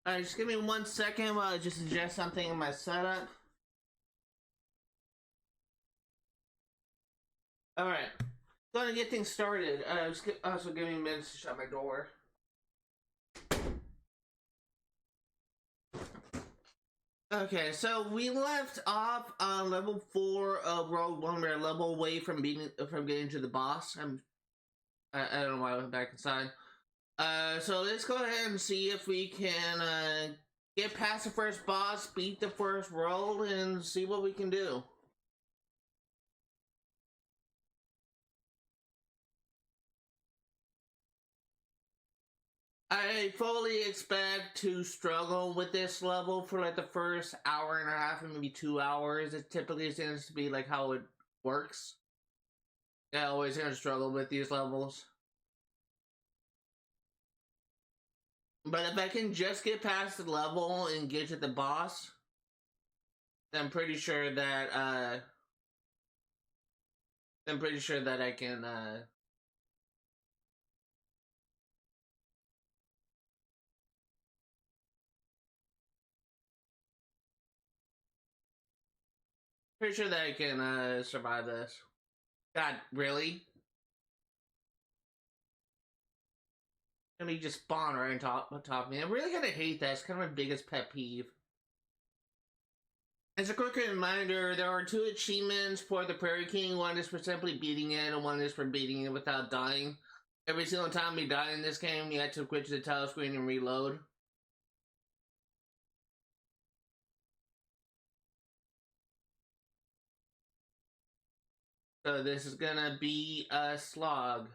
Just give me 1 second while I just adjust something in my setup. Alright. Going to get things started. Also give me a minute to shut my door. Okay, so we left off on level 4 of Road 1. We're a level away from getting to the boss. I don't know why I went back inside. So let's go ahead and see if we can get past the first boss, beat the first world, and see what we can do. I fully expect to struggle with this level for like the first hour and a half, or maybe 2 hours. It typically seems to be like how it works. I always gonna struggle with these levels. But if I can just get past the level and get to the boss, then I'm pretty sure that I can survive this. God, really? Let me just spawn right on top of me. I'm really gonna hate that. It's kind of my biggest pet peeve. As a quick reminder, there are 2 achievements for the Prairie King. One is for simply beating it, and one is for beating it without dying. Every single time we die in this game, you have to quit the title screen and reload. So this is gonna be a slog.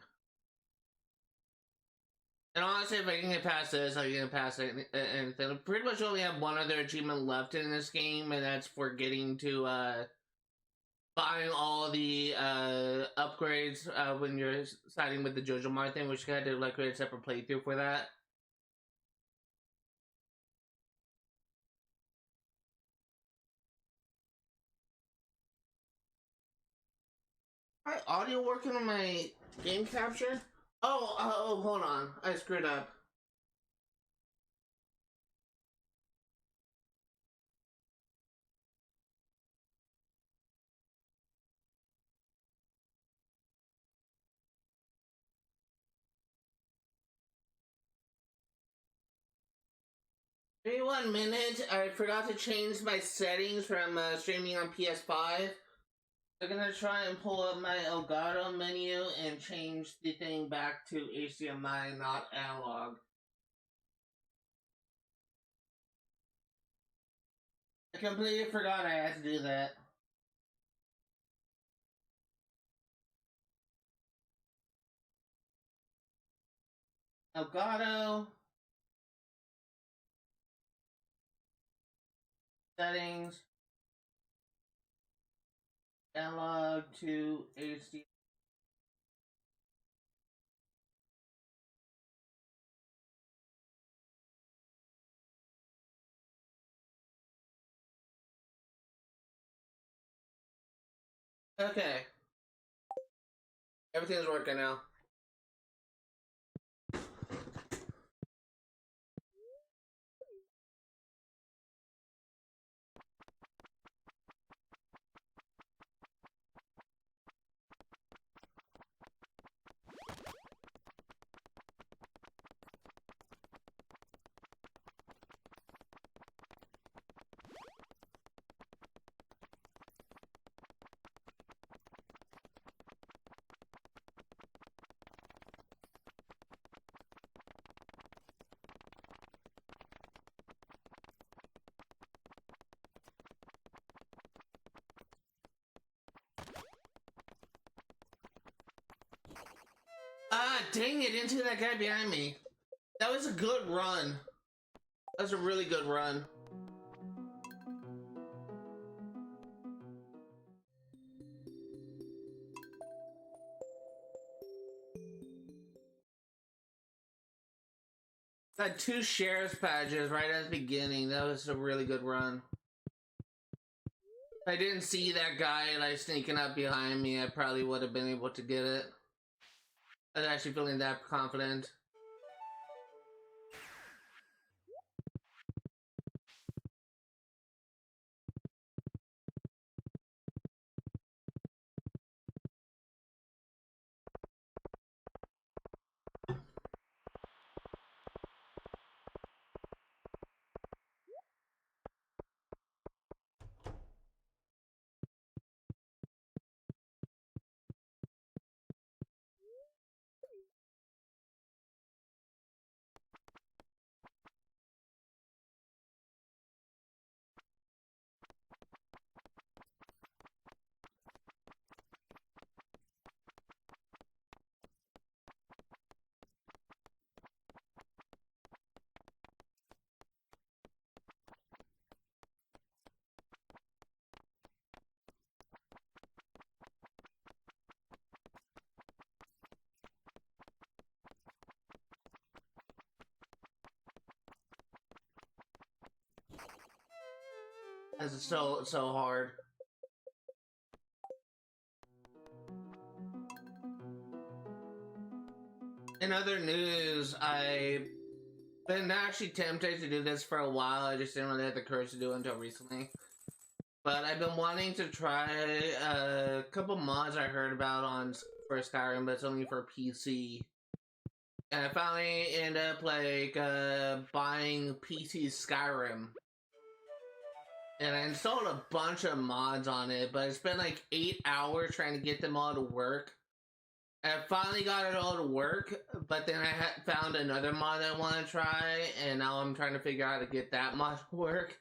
And honestly, if I can get past this, I can get past anything. I pretty much only have one other achievement left in this game, and that's for getting to, buying all the, upgrades, when you're siding with the Jojo Mart thing, which you had to, like, create a separate playthrough for that. Alright, audio working on my game capture? Oh, hold on. I screwed up. Give me 1 minute. I forgot to change my settings from streaming on PS5. I'm gonna try and pull up my Elgato menu and change the thing back to HDMI, not analog. I completely forgot I had to do that. Elgato. Settings. Analog to HD. Okay. Everything's working now. Ah, dang it, into that guy behind me. That was a good run. That was a really good run. Had 2 sheriff's badges right at the beginning. That was a really good run. If I didn't see that guy like sneaking up behind me, I probably would have been able to get it. I was actually feeling that confident. This is so hard. In other news, I've been actually tempted to do this for a while. I just didn't really have the courage to do it until recently. But I've been wanting to try a couple mods I heard about for Skyrim, but it's only for PC. And I finally ended up like buying PC Skyrim. And I installed a bunch of mods on it, but it's been like 8 hours trying to get them all to work. I finally got it all to work, but then I found another mod I want to try, and now I'm trying to figure out how to get that mod to work.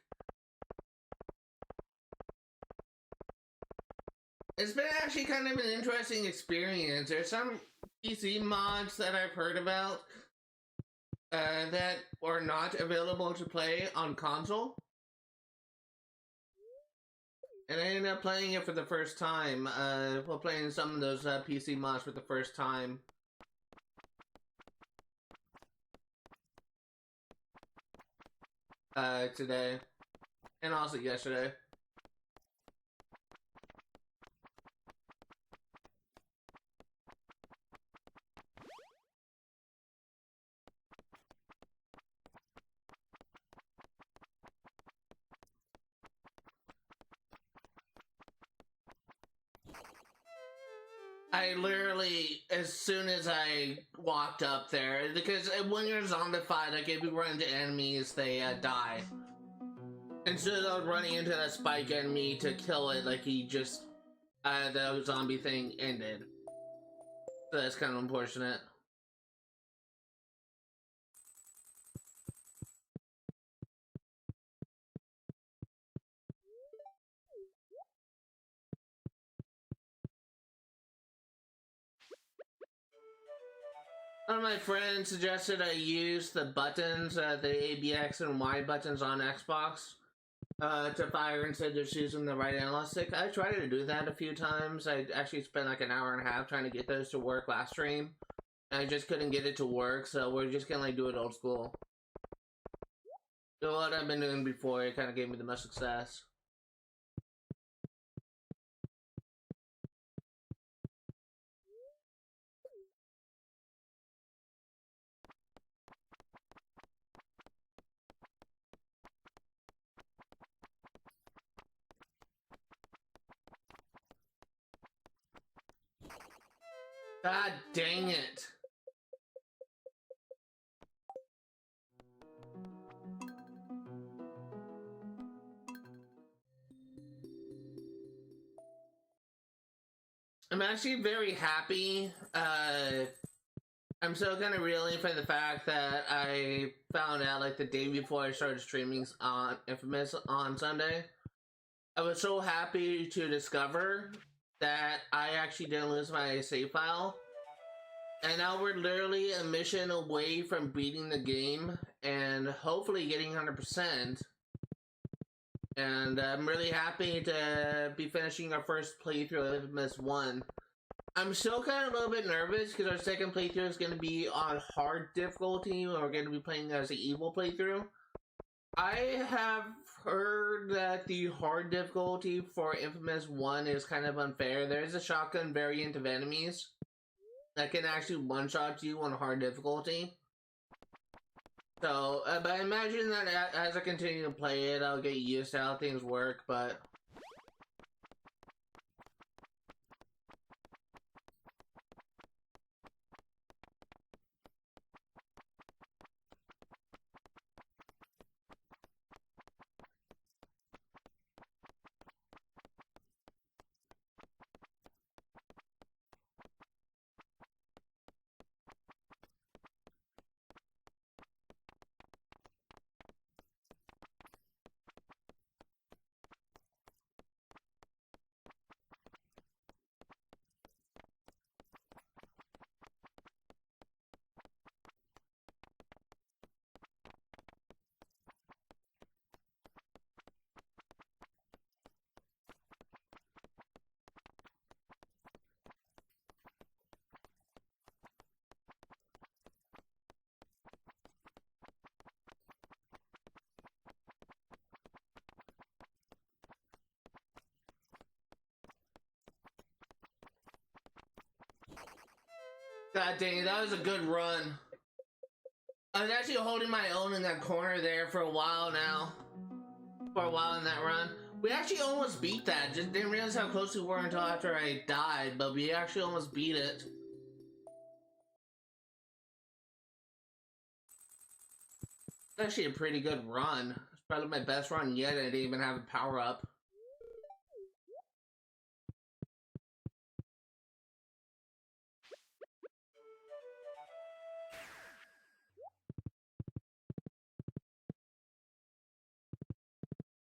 It's been actually kind of an interesting experience. There's some PC mods that I've heard about that are not available to play on console. And I ended up playing it for the first time. Well, playing some of those PC mods for the first time. Today. And also yesterday. I literally, as soon as I walked up there, because when you're zombified, like if you run into enemies, they die. Instead of running into that spike enemy to kill it, like he just, the zombie thing ended. So that's kind of unfortunate. One of my friends suggested I use the buttons, the ABX and Y buttons on Xbox, to fire instead of just using the right analog stick. I tried to do that a few times. I actually spent like an hour and a half trying to get those to work last stream. I just couldn't get it to work, so we're just gonna like do it old school. So what I've been doing before, it kind of gave me the most success. God dang it. I'm actually very happy. I'm so kind of reeling from the fact that I found out like the day before I started streaming on Infamous on Sunday. I was so happy to discover that I actually didn't lose my save file. And now we're literally a mission away from beating the game and hopefully getting 100%. And I'm really happy to be finishing our first playthrough of Infamous 1. I'm still kind of a little bit nervous because our second playthrough is going to be on hard difficulty, and we're going to be playing as an evil playthrough. I have heard that the hard difficulty for Infamous 1 is kind of unfair. There is a shotgun variant of enemies that can actually one-shot you on hard difficulty. So, but I imagine that as I continue to play it, I'll get used to how things work, but... God dang it, that was a good run. I was actually holding my own in that corner there for a while now. For a while in that run. We actually almost beat that. Just didn't realize how close we were until after I died, but we actually almost beat it. It's actually a pretty good run. It's probably my best run yet. I didn't even have a power up.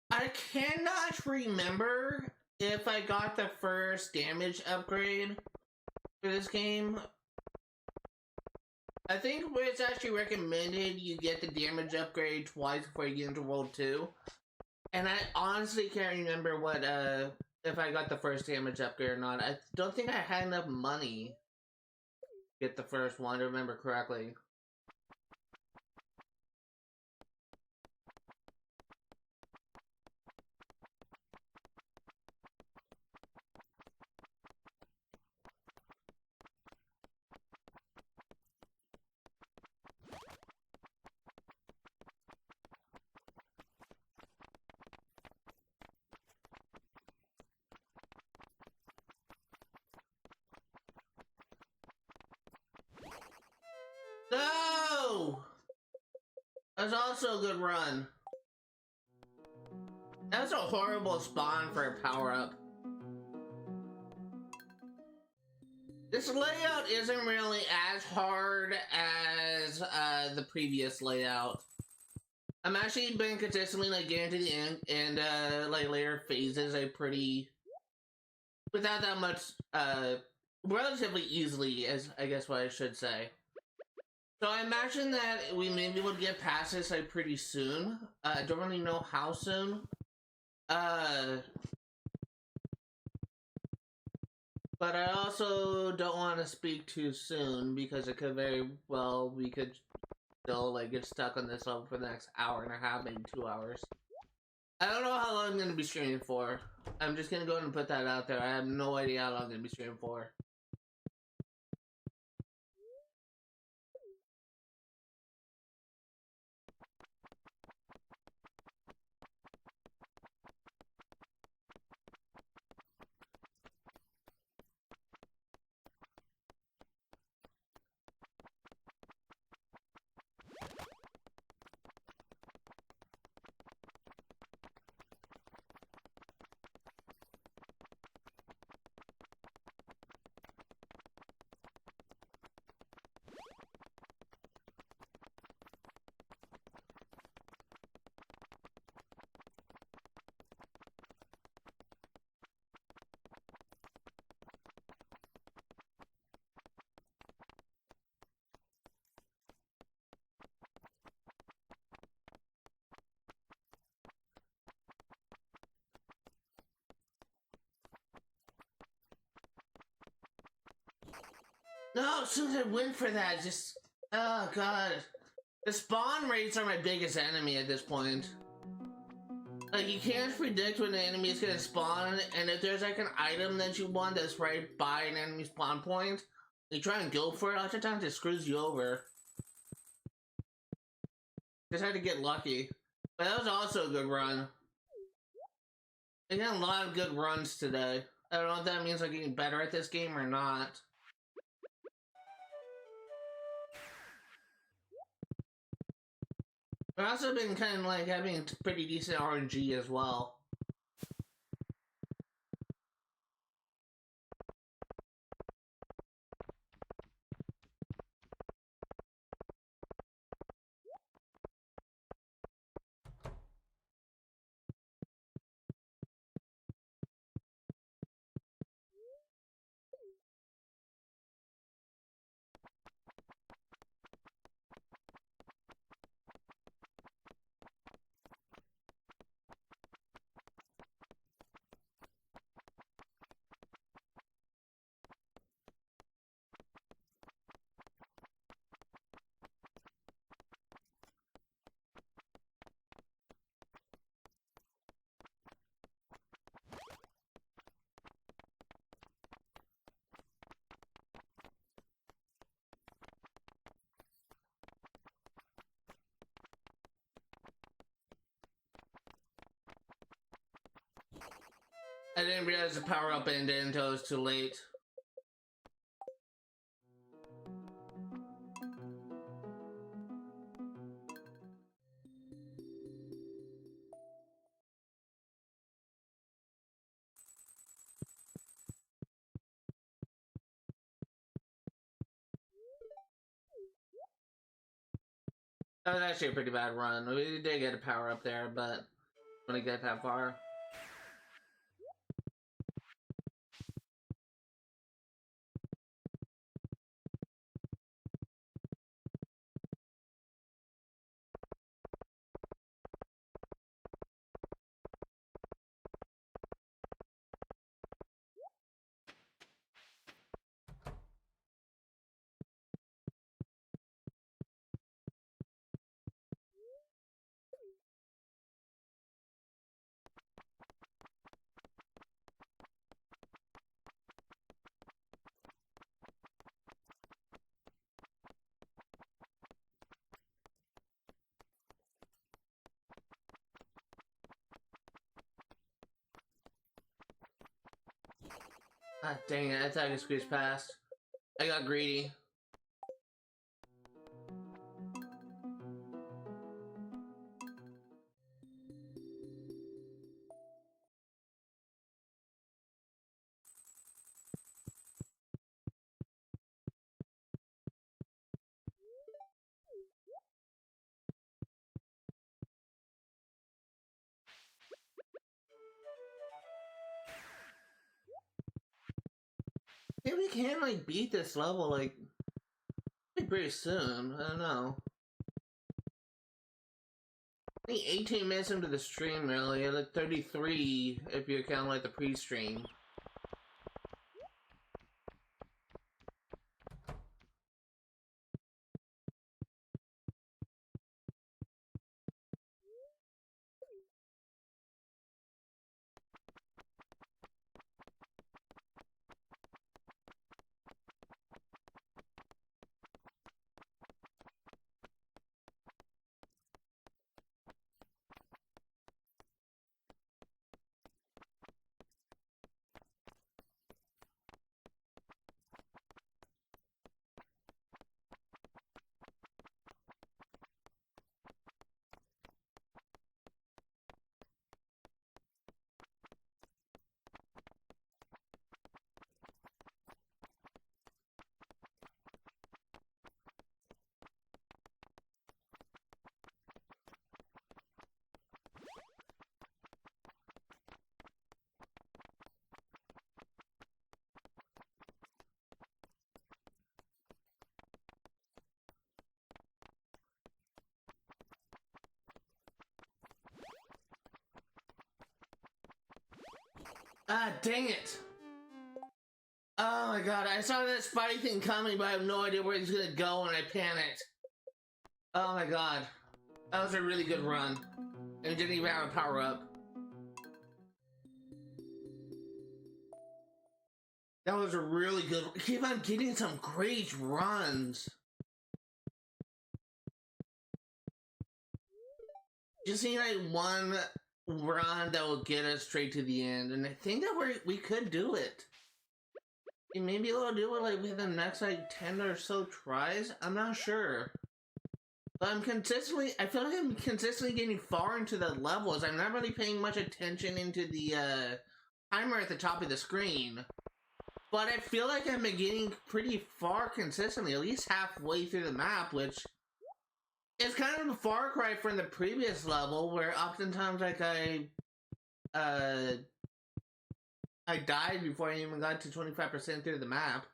I cannot remember if I got the first damage upgrade for this game. I think where it's actually recommended you get the damage upgrade twice before you get into World 2. And I honestly can't remember what, if I got the first damage upgrade or not. I don't think I had enough money to get the first one, to remember correctly. No! That's also a good run. That's a horrible spawn for a power-up. This layout isn't really as hard as the previous layout. I'm actually been consistently like getting to the end and like later phases I pretty without that much relatively easily, as I guess what I should say. So I imagine that we may be able to get past this like pretty soon. I don't really know how soon. But I also don't want to speak too soon because it could very well, we could still like get stuck on this level for the next hour and a half, maybe 2 hours. I don't know how long I'm going to be streaming for. I'm just going to go ahead and put that out there. I have no idea how long I'm going to be streaming for. No, as soon as I went for that, just... Oh, God. The spawn rates are my biggest enemy at this point. Like, you can't predict when the enemy is gonna spawn, and if there's like an item that you want that's right by an enemy spawn point, you try and go for it, lots of times it screws you over. Just had to get lucky. But that was also a good run. I got a lot of good runs today. I don't know if that means I'm getting better at this game or not. I've also been kind of like having pretty decent RNG as well. I didn't realize the power up ended until it was too late. That was actually a pretty bad run. We did get a power up there, but when I get that far. Ah, dang it, I thought I could squeeze past. I got greedy. Maybe we can, like, beat this level, like, pretty soon. I don't know. I think 18 minutes into the stream, really. Like 33 if you count, like, the pre-stream. Ah, dang it! Oh my god, I saw that spotty thing coming, but I have no idea where he's gonna go, and I panicked. Oh my god. That was a really good run. And we didn't even have a power up. That was a really good. Keep on getting some great runs. Just need like one run that will get us straight to the end, and I think that we could do it. And maybe we'll do it like within the next like 10 or so tries. I'm not sure. But I feel like I'm consistently getting far into the levels. I'm not really paying much attention into the timer at the top of the screen. But I feel like I'm getting pretty far consistently, at least halfway through the map, which is kind of a far cry from the previous level, where oftentimes like I died before I even got to 25% through the map.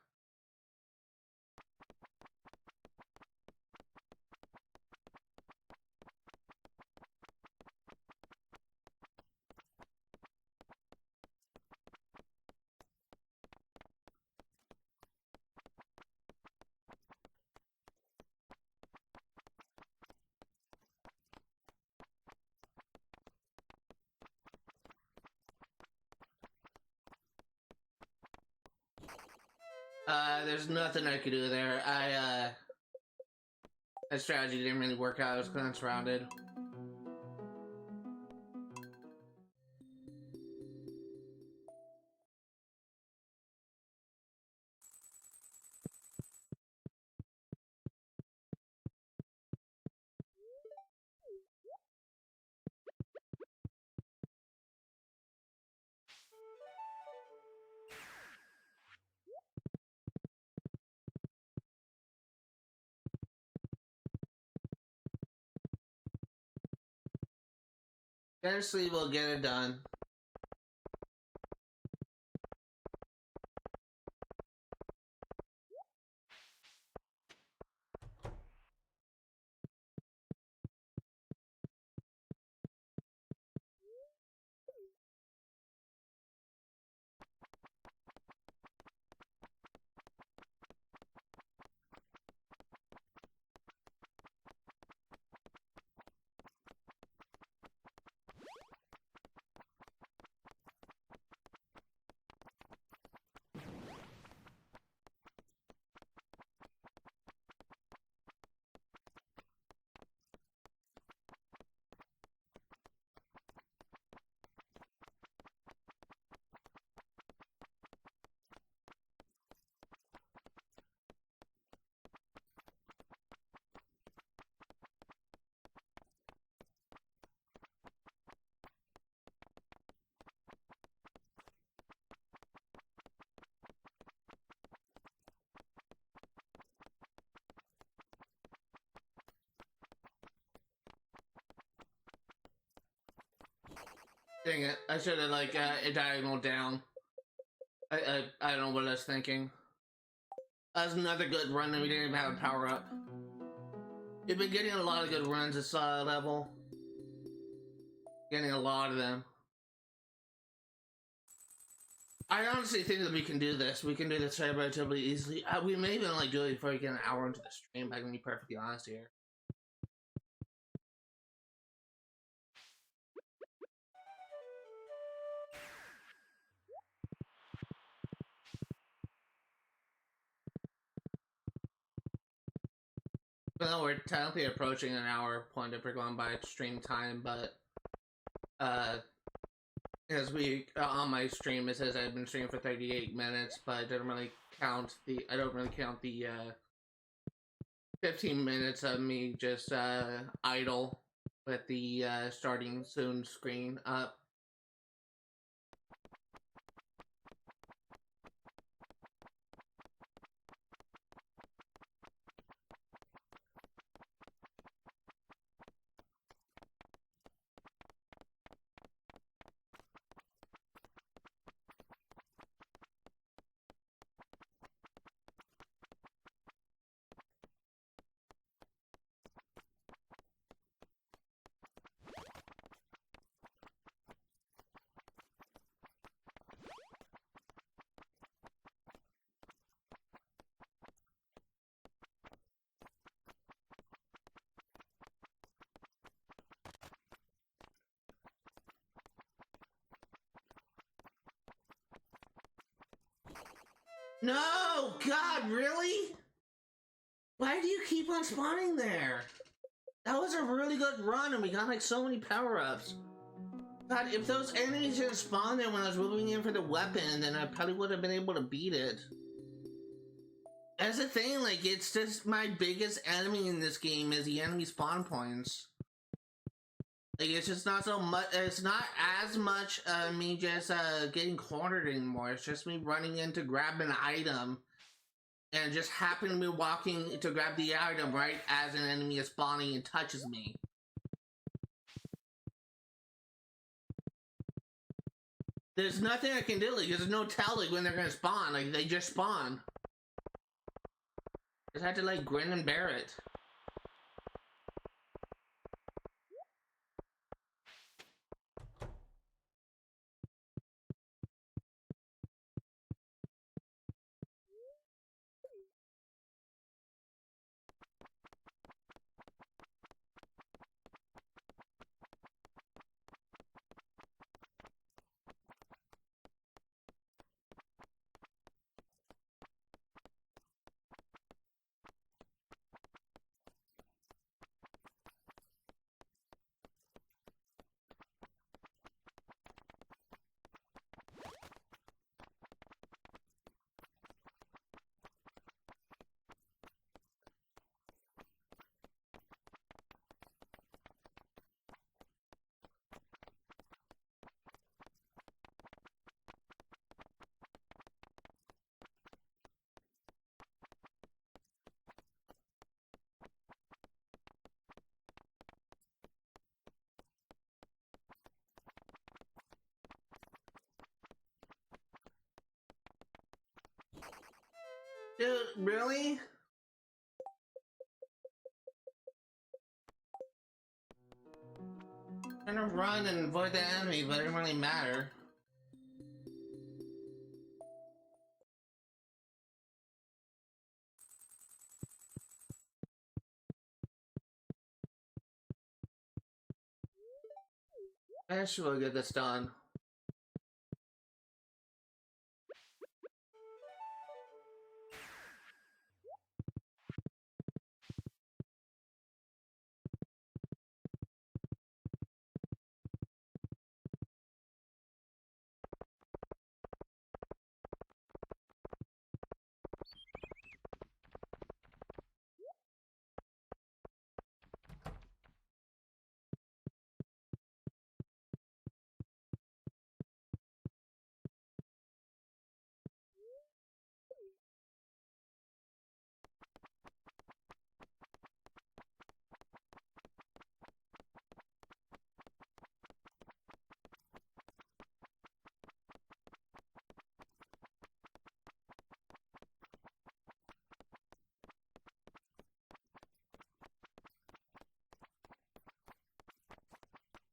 There's nothing I could do there. That strategy didn't really work out. I was kind of surrounded. Eventually, we'll get it done. Dang it! I should have like diagonal down. I don't know what I was thinking. That was another good run, and we didn't even have a power up. We've been getting a lot of good runs this level. Getting a lot of them. I honestly think that we can do this. We can do this relatively easily. We may even like do it before we get an hour into the stream. If I can be perfectly honest here. Well, we're technically approaching an hour point if we're going by stream time, but as we on my stream it says I've been streaming for 38 minutes, but I don't really count the 15 minutes of me just idle with the starting soon screen up. No! God, really? Why do you keep on spawning there? That was a really good run and we got like so many power-ups. God, if those enemies didn't spawn there when I was moving in for the weapon, then I probably would have been able to beat it. That's the thing, like, it's just my biggest enemy in this game is the enemy spawn points. Like, it's just not so much, it's not as much me just getting cornered anymore. It's just me running in to grab an item and just happen to be walking to grab the item right as an enemy is spawning and touches me. There's nothing I can do, like, there's no telling when they're gonna spawn, like, they just spawn. Just had to, like, grin and bear it. Dude, really? I'm trying to run and avoid the enemy, but it didn't really matter. I should will get this done.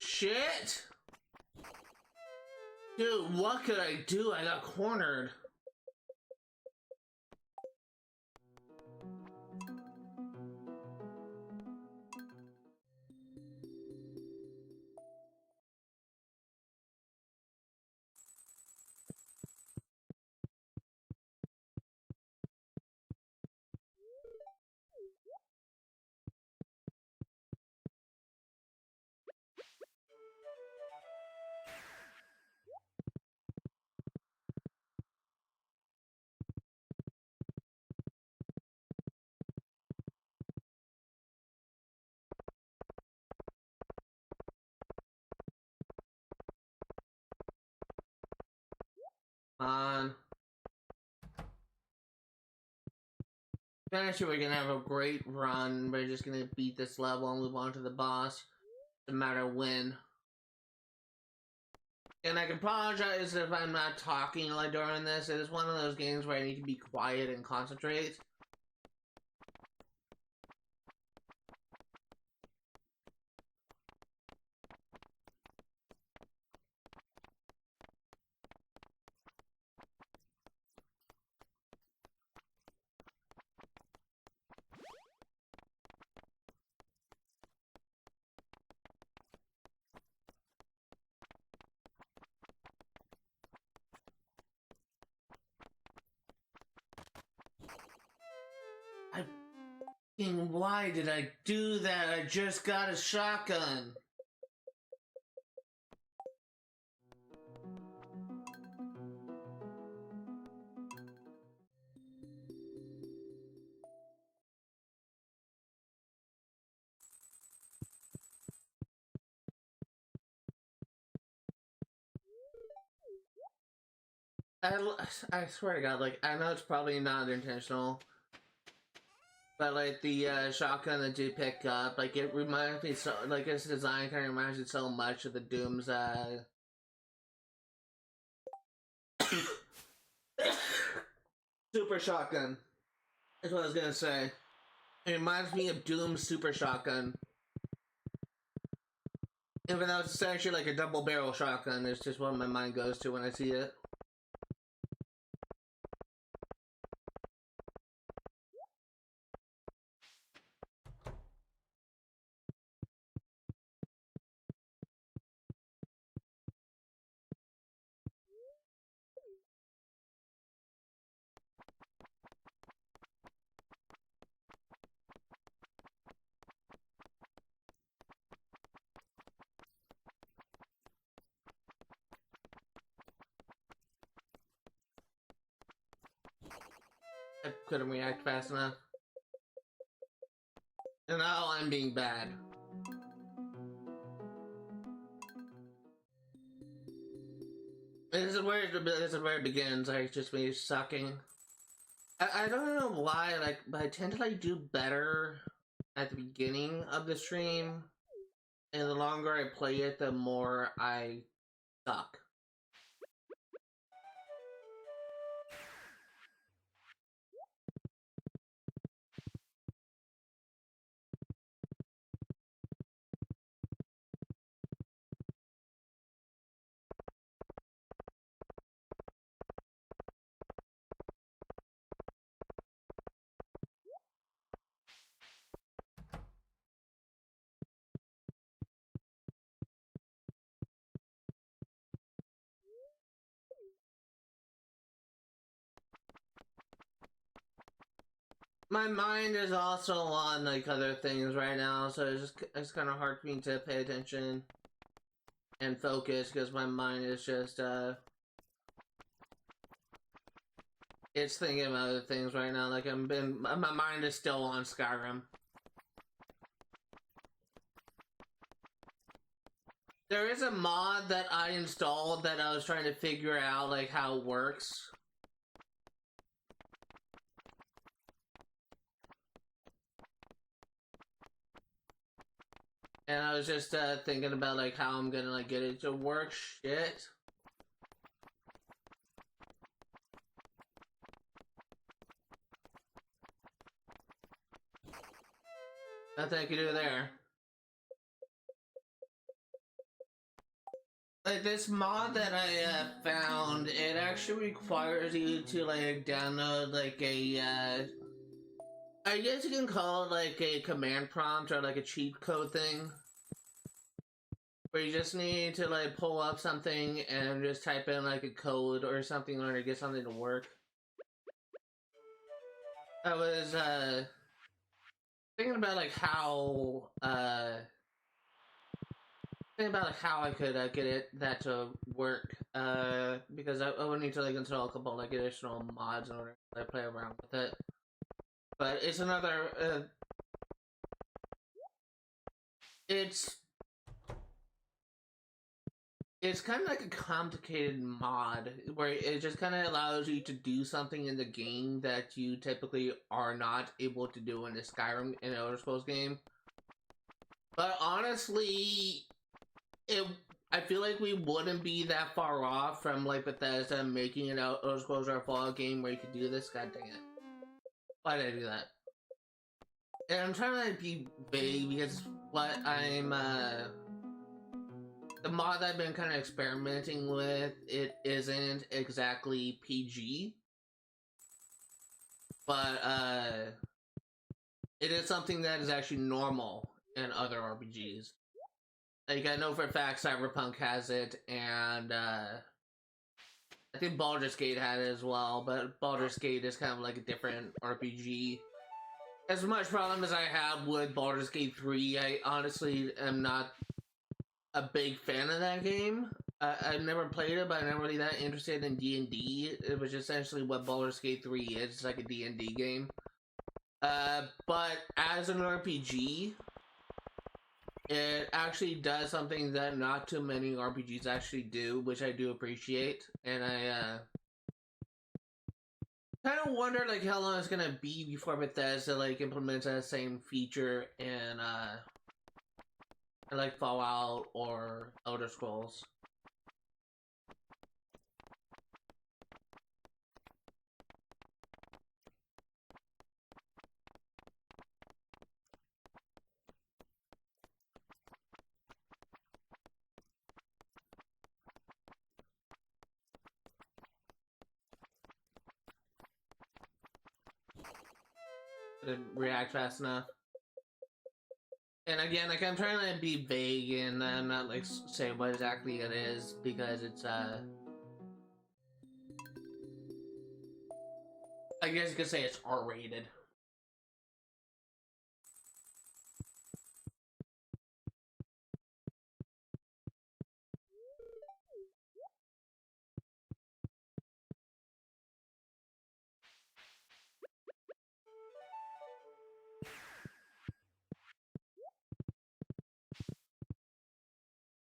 Shit! Dude, what could I do? I got cornered. On. Eventually, we're gonna have a great run. We're just gonna beat this level and move on to the boss, no matter when. And I can apologize if I'm not talking like during this. It is one of those games where I need to be quiet and concentrate. Why did I do that? I just got a shotgun. I swear to God, like, I know it's probably not intentional, but like the shotgun that you pick up, like it reminds me so, like its design kind of reminds me so much of the Doom's super shotgun. Is what I was gonna say. It reminds me of Doom's super shotgun. Even though it's essentially like a double barrel shotgun, it's just what my mind goes to when I see it. I couldn't react fast enough. And now I'm being bad. This is where it begins. Like just me sucking. I don't know why. Like, but I tend to like do better at the beginning of the stream, and the longer I play it, the more I suck. My mind is also on like other things right now, so it's kind of hard for me to pay attention and focus because my mind is just it's thinking about other things right now. Like my mind is still on Skyrim. There is a mod that I installed that I was trying to figure out like how it works. And I was just thinking about like how I'm gonna like get it to work. Shit. Nothing I can do there. Like this mod that I found, it actually requires you to like download like a I guess you can call it like a command prompt or like a cheat code thing. Where you just need to like pull up something and just type in like a code or something in order to get something to work. I was thinking about like how I could get that to work because I would need to like install a couple like additional mods in order to play around with it. But it's another it's kind of like a complicated mod where it just kind of allows you to do something in the game that you typically are not able to do in the Skyrim and Elder Scrolls game. But honestly, I feel like we wouldn't be that far off from like Bethesda making an Elder Scrolls or a Fallout game where you could do this. God dang it! Why did I do that? And I'm trying to like, be vague because what I'm the mod I've been kind of experimenting with, it isn't exactly PG, but it is something that is actually normal in other RPGs. Like I know for a fact Cyberpunk has it, and I think Baldur's Gate had it as well, but Baldur's Gate is kind of like a different RPG. As much problem as I have with Baldur's Gate 3, I honestly am not a big fan of that game. I've never played it, but I'm not really that interested in D&D. It was essentially what Baldur's Gate 3 is. It's like a D&D game. But as an RPG, it actually does something that not too many RPGs actually do, which I do appreciate. And I kind of wonder like how long it's gonna be before Bethesda like implements that same feature in like Fallout or Elder Scrolls. Didn't react fast enough. And again, like I'm trying to be vague and not like say what exactly it is because it's I guess you could say it's R-rated.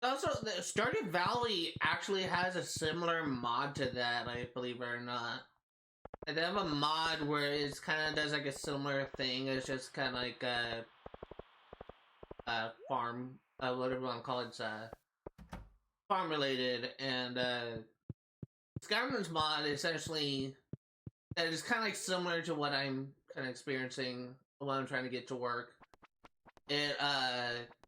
Also, the Stardew Valley actually has a similar mod to that, I believe it or not. They have a mod where it's kind of does like a similar thing. It's just kind of like farm, whatever you want to call it, farm related. And Skyrim's mod essentially that is kind of like similar to what I'm kind of experiencing when I'm trying to get to work. It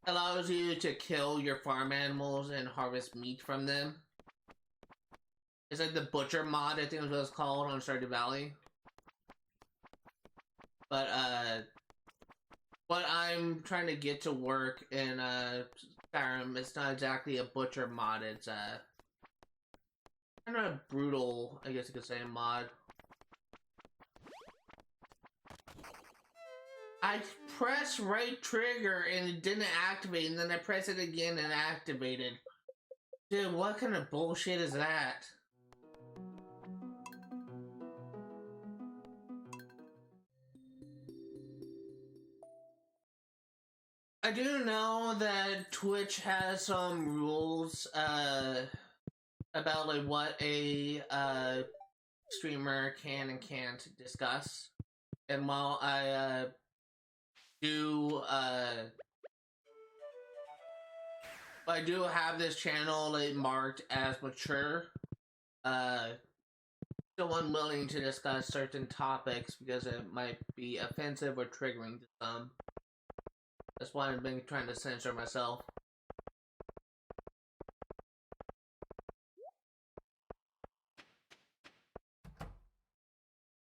allows you to kill your farm animals and harvest meat from them. It's like the butcher mod, I think is what it's called on Stardew Valley. But what I'm trying to get to work in Skyrim, it's not exactly a butcher mod. It's kind of a brutal, I guess you could say, mod. I pressed right trigger and it didn't activate, and then I pressed it again and activated. Dude, what kind of bullshit is that? I do know that Twitch has some rules about like what a streamer can and can't discuss. And while I do I do have this channel like marked as mature, still unwilling to discuss certain topics because it might be offensive or triggering to some. That's why I've been trying to censor myself.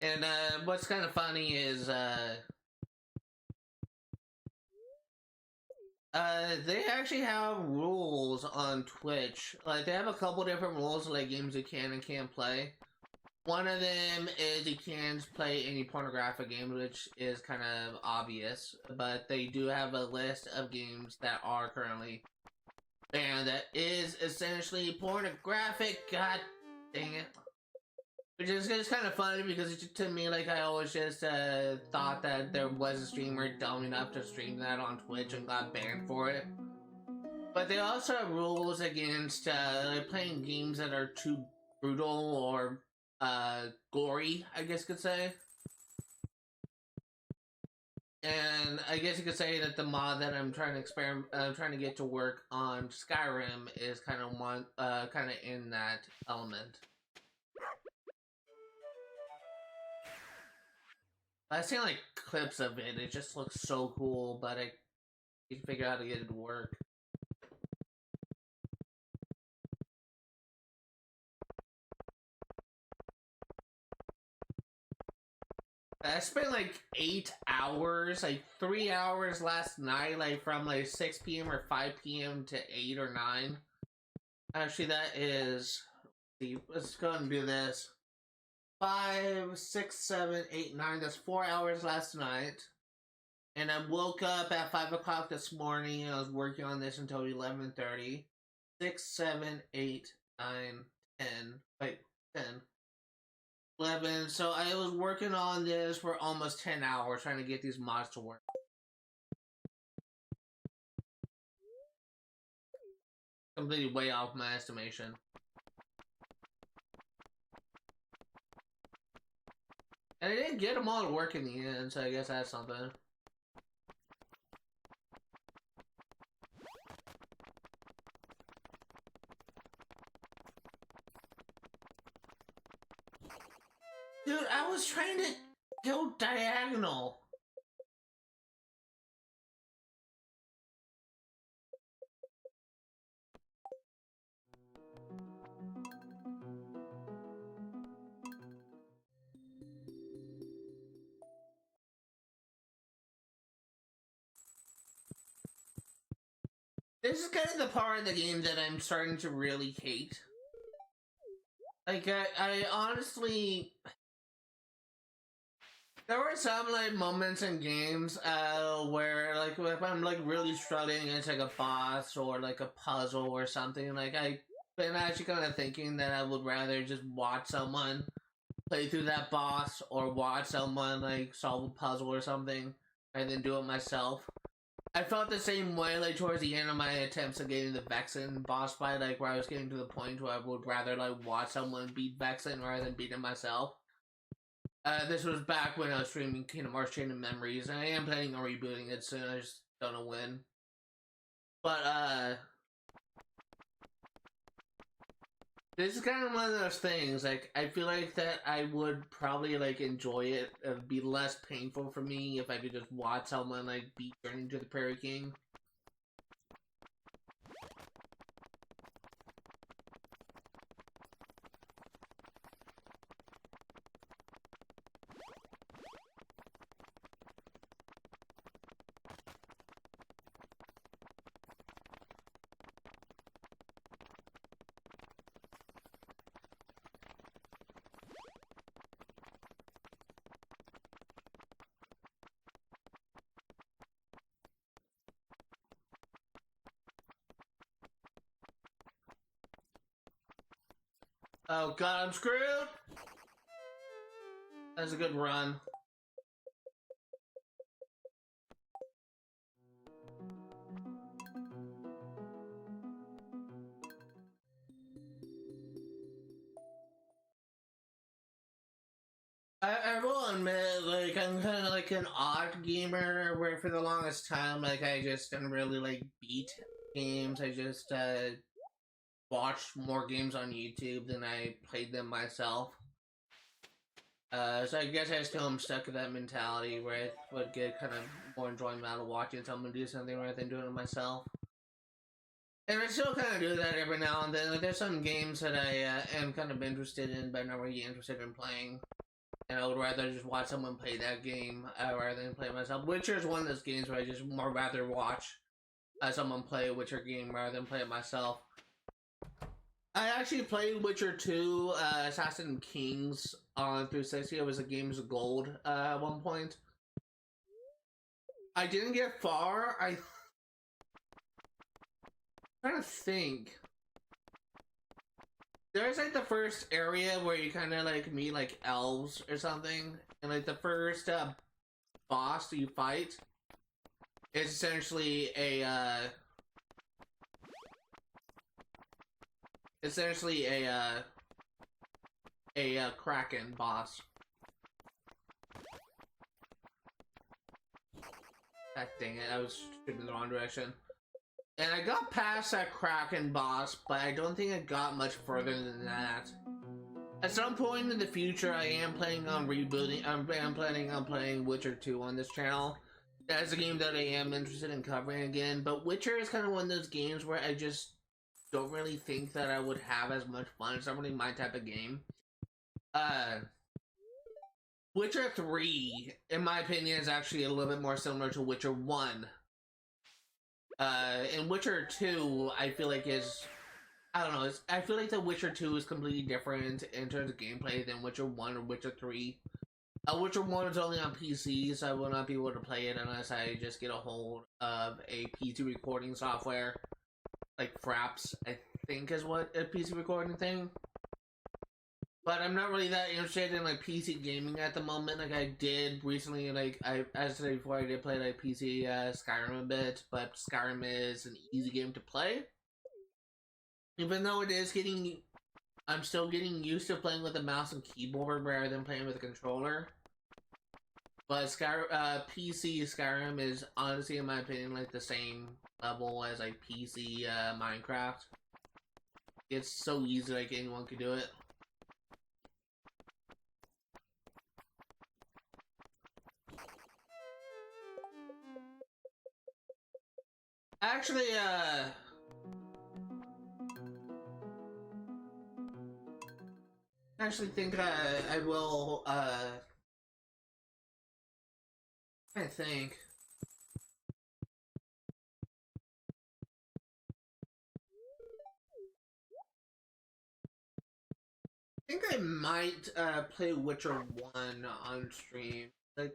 And what's kind of funny is they actually have rules on Twitch. Like, they have a couple different rules, like games you can and can't play. One of them is you can't play any pornographic games, which is kind of obvious. But they do have a list of games that are currently banned that is essentially pornographic. God dang it. Which is just kind of funny because to me, like, I always just thought that there was a streamer dumb enough to stream that on Twitch and got banned for it. But they also have rules against playing games that are too brutal or gory, I guess you could say. And I guess you could say that the mod that I'm trying to get to work on Skyrim is kind of in that element. I've seen like clips of it. It just looks so cool, but I need to figure out how to get it to work. I spent like 8 hours, like 3 hours last night, like from like 6 p.m. or 5 p.m. to 8 or 9. Actually, that is. Let's go and do this. 5, 6, 7, 8, 9. That's 4 hours last night. And I woke up at 5 o'clock this morning and I was working on this until 11:30. 6, 7, 8, 9, 10. Wait, 10. 11. So I was working on this for almost 10 hours trying to get these mods to work. Completely way off my estimation. And I didn't get them all to work in the end, so I guess that's something. Dude, I was trying to go diagonal. This is kind of the part of the game that I'm starting to really hate. Like, I honestly... There were some, like, moments in games, where, like, if I'm, like, really struggling against, like, a boss or, like, a puzzle or something, like, I've been actually kind of thinking that I would rather just watch someone play through that boss or watch someone, like, solve a puzzle or something and then do it myself. I felt the same way, like, towards the end of my attempts at getting the Vexen boss fight, like, where I was getting to the point where I would rather, like, watch someone beat Vexen rather than beat him myself. This was back when I was streaming Kingdom Hearts Chain of Memories, and I am planning on rebooting it soon, I just don't know when. But, this is kind of one of those things, like, I feel like that I would probably, like, enjoy it. It would be less painful for me if I could just watch someone, like, beat Journey to the Prairie King. Oh god, I'm screwed! That's a good run. I will admit, like, I'm kind of like an odd gamer, where for the longest time, like, I just didn't really, like, beat games. I just, watched more games on YouTube than I played them myself. So I guess I still am stuck in that mentality where I would get kind of more enjoyment out of watching someone do something rather than doing it myself. And I still kind of do that every now and then. Like, there's some games that I am kind of interested in, but not really interested in playing. And I would rather just watch someone play that game rather than play it myself. Witcher is one of those games where I just more rather watch someone play a Witcher game rather than play it myself. I actually played Witcher 2 Assassin Kings on 360. It was a Games of Gold at one point. I didn't get far. I'm trying to think. There's like the first area where you kind of like meet like elves or something, and like the first boss you fight is essentially a kraken boss. God dang it, I was shooting in the wrong direction. And I got past that kraken boss, but I don't think I got much further than that. At some point in the future, I am planning on rebooting. I'm planning on playing Witcher 2 on this channel. That's a game that I am interested in covering again. But Witcher is kind of one of those games where I just don't really think that I would have as much fun. It's not really my type of game. Witcher 3, in my opinion, is actually a little bit more similar to Witcher 1. And Witcher 2, I feel like is... I don't know, I feel like The Witcher 2 is completely different in terms of gameplay than Witcher 1 or Witcher 3. Witcher 1 is only on PC, so I will not be able to play it unless I just get a hold of a PC recording software. Like Fraps, I think is what a PC recording thing. But I'm not really that interested in like PC gaming at the moment. Like I did recently, like as I said before, I did play like PC Skyrim a bit, but Skyrim is an easy game to play. Even though it is getting, I'm still getting used to playing with a mouse and keyboard rather than playing with a controller. But PC Skyrim is honestly, in my opinion, like the same level as like PC Minecraft. It's so easy, like anyone could do it. Actually, I actually think I will, I think. I think I might, play Witcher 1 on stream. Like,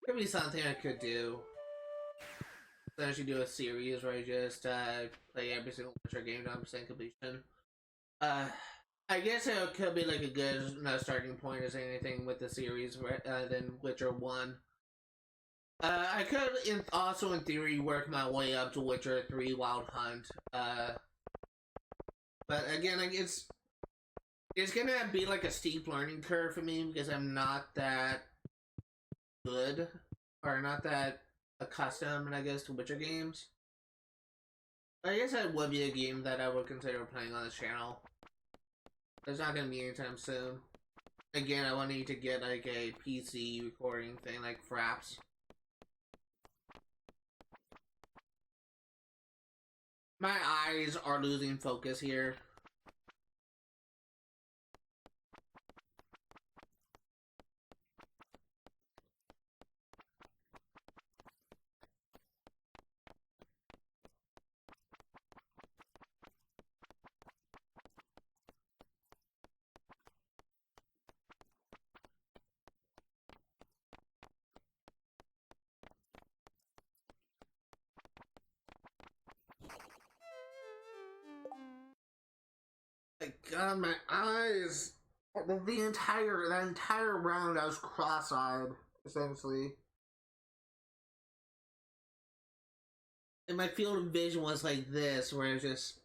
could be something I could do. Essentially do a series where I just, play every single Witcher game to 100% completion. I guess it could be like a good starting point as anything with the series than Witcher 1. I could also, in theory, work my way up to Witcher 3 Wild Hunt. But again, like it's gonna be like a steep learning curve for me because I'm not that good or not that accustomed, I guess, to Witcher games. I guess that would be a game that I would consider playing on this channel. It's not gonna be anytime soon. Again, I will need to get like a PC recording thing like Fraps. My eyes are losing focus here. god, my eyes. That entire round, I was cross-eyed, essentially. And my field of vision was like this, where it's just.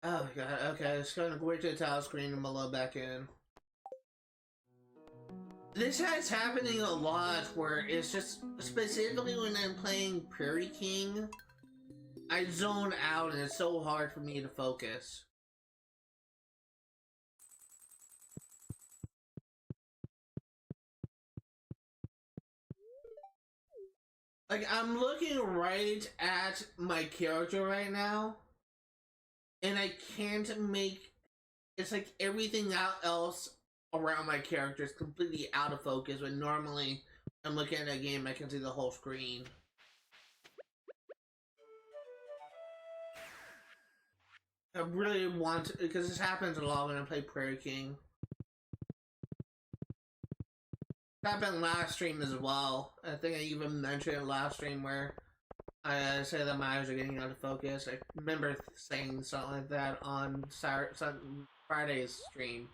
Oh god, okay, it's gonna go to the tile screen and we'll load back in. This is happening a lot, where it's just, specifically when I'm playing Prairie King, I zone out and it's so hard for me to focus. Like, I'm looking right at my character right now, and I can't make, it's like everything else around my character is completely out of focus, when normally I'm looking at a game, I can see the whole screen. I really want to, because this happens a lot when I play Prairie King. It happened last stream as well. I think I even mentioned it last stream where I said that my eyes are getting out of focus. I remember saying something like that on Friday's stream.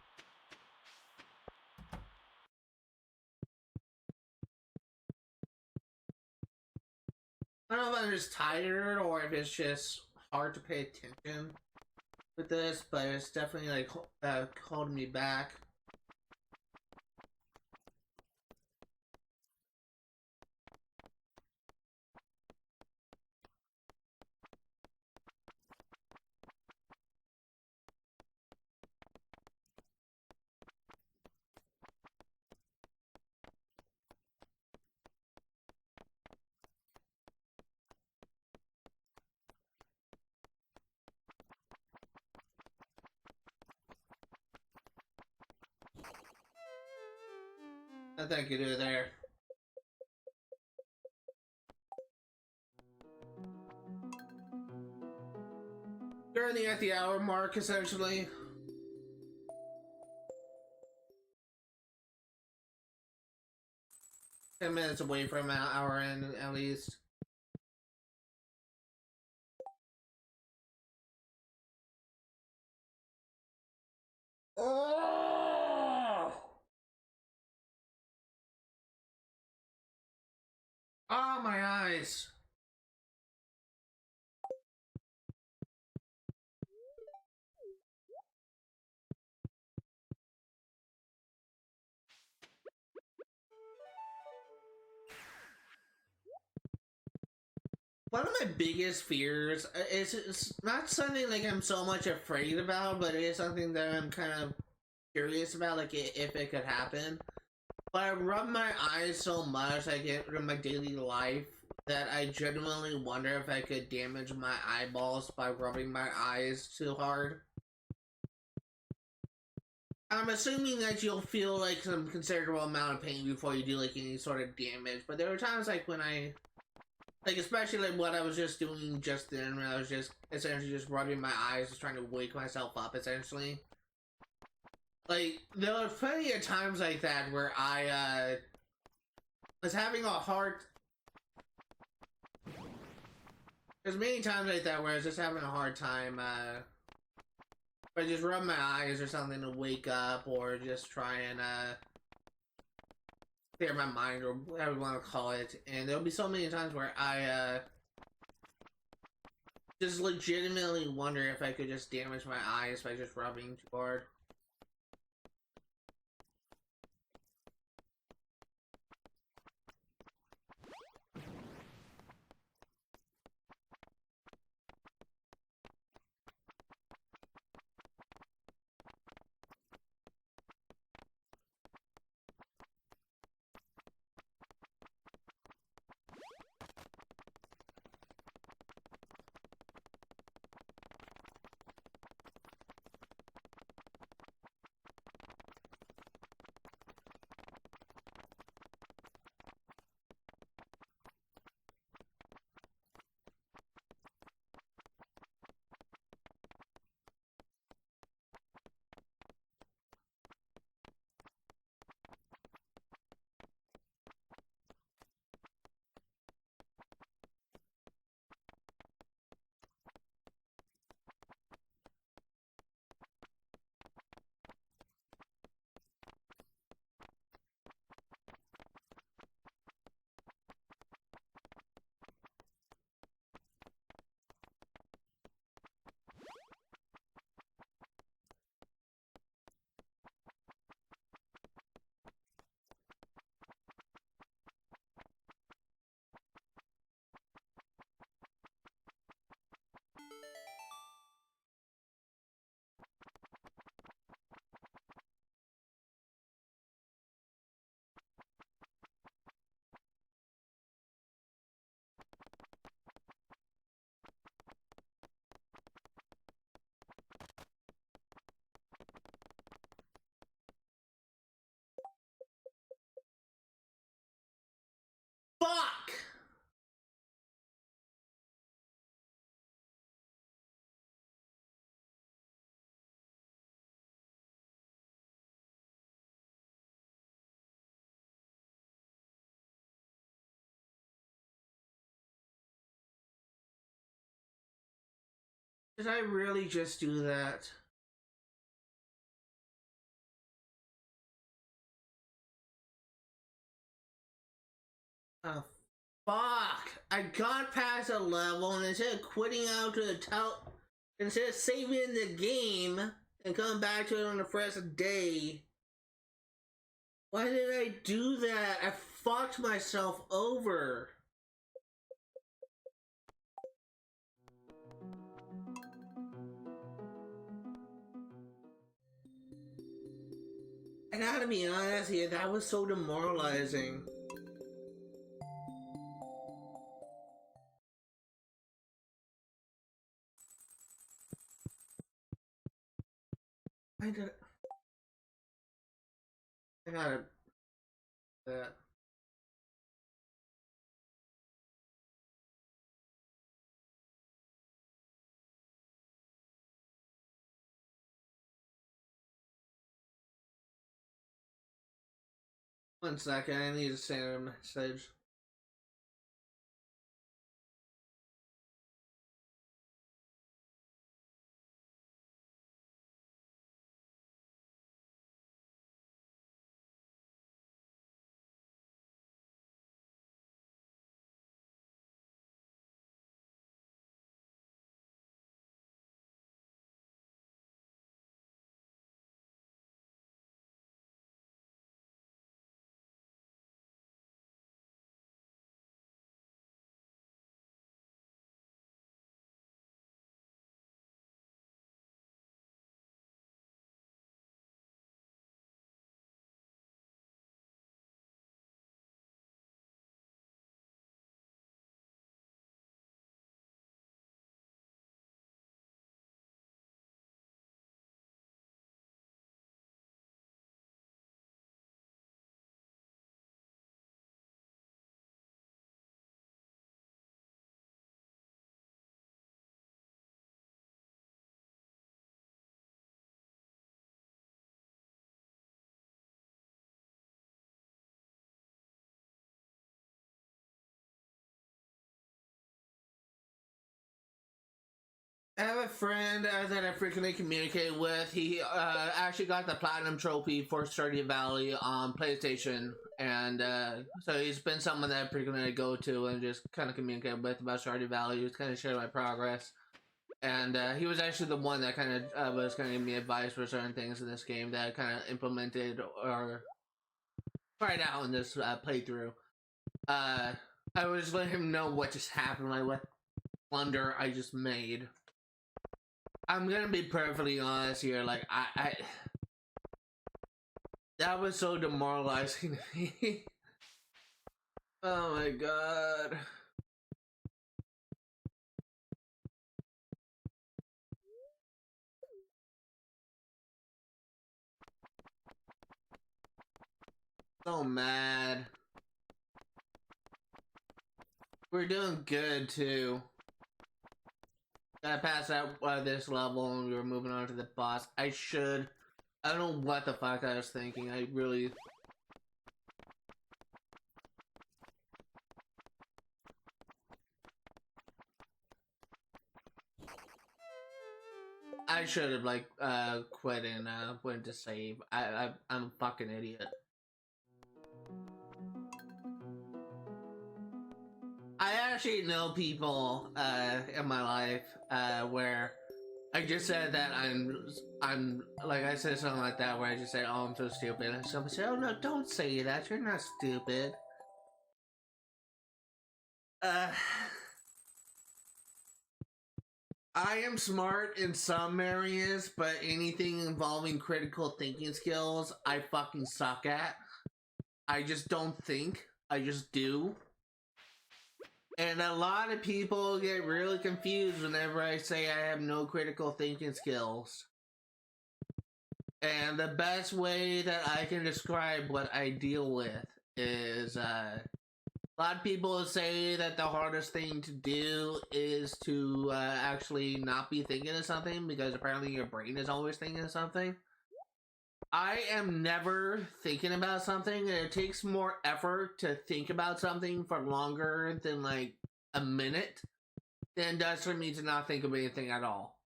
I don't know if I'm just tired or if it's just hard to pay attention with this, but it's definitely like holding me back. I think you do there. Currently at the hour mark, essentially. $10 away from an hour in, at least. Oh! Oh, my eyes. One of my biggest fears is, it's not something like I'm so much afraid about, but it is something that I'm kind of curious about, like if it could happen. But I rub my eyes so much, I get in my daily life, that I genuinely wonder if I could damage my eyeballs by rubbing my eyes too hard. I'm assuming that you'll feel like some considerable amount of pain before you do like any sort of damage, but there were times like when I, like especially like what I was just doing just then, when I was just essentially just rubbing my eyes, just trying to wake myself up essentially. Like, there were plenty of times like that where I was having a hard, there's many times like that where I was just having a hard time, if I just rub my eyes or something to wake up, or just try and, clear my mind, or whatever you want to call it. And there'll be so many times where I, just legitimately wonder if I could just damage my eyes by just rubbing too hard. Did I really just do that? Oh, fuck! I got past a level and instead of quitting out to instead of saving the game and coming back to it on the first day. Why did I do that? I fucked myself over. I gotta be honest here, that was so demoralizing. I gotta that. One second, I need to send a message. I have a friend that I frequently communicate with. He actually got the platinum trophy for Stardew Valley on PlayStation, and so he's been someone that I frequently go to and just kind of communicate with about Stardew Valley. He was kind of sharing my progress, and he was actually the one that kind of was kind of giving me advice for certain things in this game that I kind of implemented or tried out in this playthrough. I was letting him know what just happened, like what blunder I just made. I'm gonna be perfectly honest here. Like I that was so demoralizing to me. Oh my god. So mad. We're doing good too. Got past out this level and we were moving on to the boss. I don't know what the fuck I was thinking. I really. I should have like quit and went to save. I'm a fucking idiot. I actually know people in my life where I just said that I'm like I said something like that where I just said, oh, I'm so stupid, and someone said, oh no, don't say that, you're not stupid. uh I am smart in some areas, but anything involving critical thinking skills I fucking suck at. I just don't think, I just do. And a lot of people get really confused whenever I say I have no critical thinking skills. And the best way that I can describe what I deal with is a lot of people say that the hardest thing to do is to actually not be thinking of something because apparently your brain is always thinking of something. I am never thinking about something, and it takes more effort to think about something for longer than like a minute than it does for me to not think of anything at all.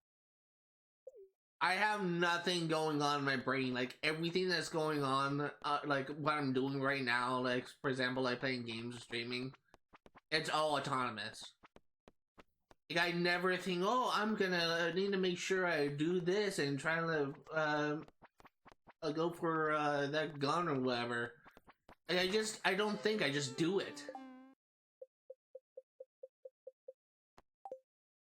I have nothing going on in my brain. Like everything that's going on, like what I'm doing right now, like for example, like playing games or streaming, it's all autonomous. Like I never think, oh, I'm gonna need to make sure I do this and try to go for that gun or whatever. Like, I don't think, I just do it.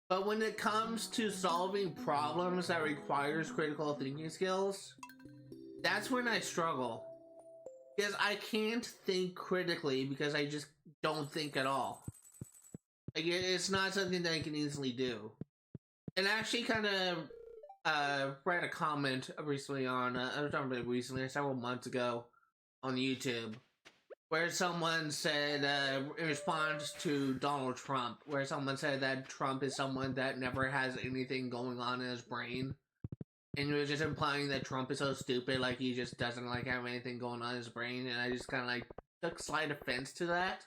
But when it comes to solving problems that requires critical thinking skills, that's when I struggle. Because I can't think critically because I just don't think at all. Like, it's not something that I can easily do. And I actually kind of read a comment recently on, I was talking about recently, several months ago, on YouTube, where someone said, in response to Donald Trump, where someone said that Trump is someone that never has anything going on in his brain. And he was just implying that Trump is so stupid, like he just doesn't like have anything going on in his brain, and I just kind of like took slight offense to that.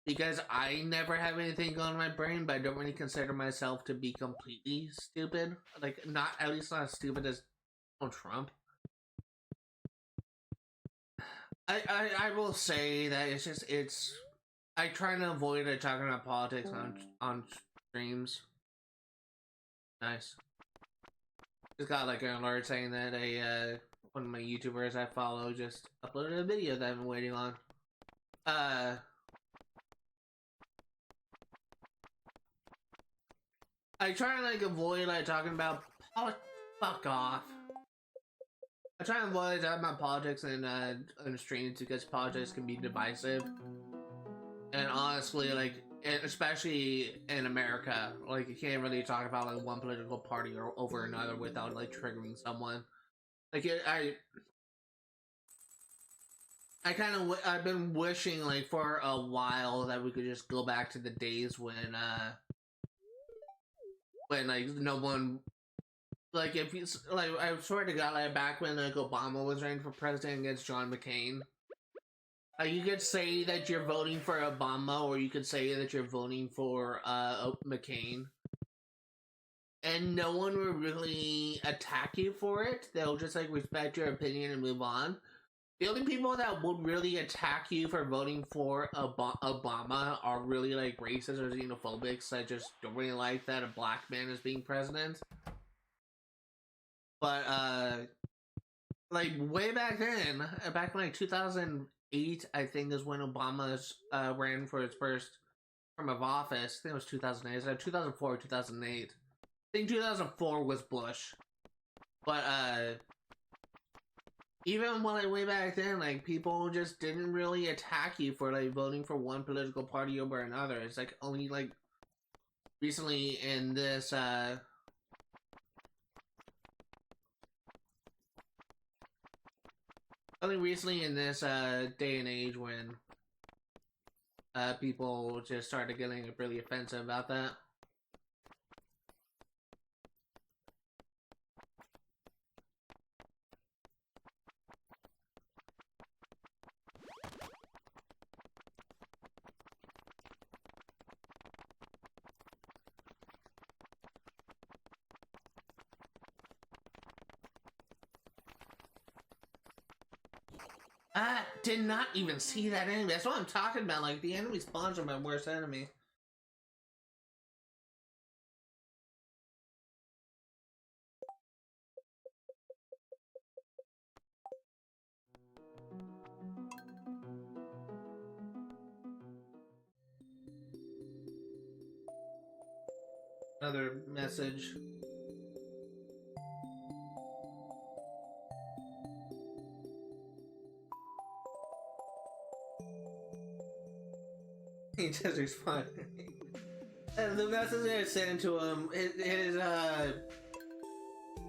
Because I never have anything going on in my brain, but I don't really consider myself to be completely stupid. Like, not, at least not as stupid as Donald Trump. I will say that I try to avoid talking about politics on streams. Nice. Just got like an alert saying that one of my YouTubers I follow just uploaded a video that I've been waiting on. I try to like avoid like talking about fuck off. I try to avoid talking about politics in streams because politics can be divisive. And honestly, like, especially in America, like you can't really talk about like one political party or over another without like triggering someone. Like I've been wishing like for a while that we could just go back to the days when like no one, like if you like, I swear to God, like back when like Obama was running for president against John McCain. You could say that you're voting for Obama, or you could say that you're voting for McCain, and no one will really attack you for it. They'll just like respect your opinion and move on. The only people that would really attack you for voting for Obama are really like racist or xenophobics that just don't really like that a black man is being president. But like way back then, back in like 2008, I think is when Obama ran for his first term of office. I think it was 2008. Is that 2004 or 2008? I think 2004 was Bush. But even when like way back then, like people just didn't really attack you for like voting for one political party over another. It's like only like recently in this day and age when people just started getting really offensive about that. I did not even see that enemy. That's what I'm talking about. Like, the enemy spawns are my worst enemy. Another message. He just responded. And the message I sent to him,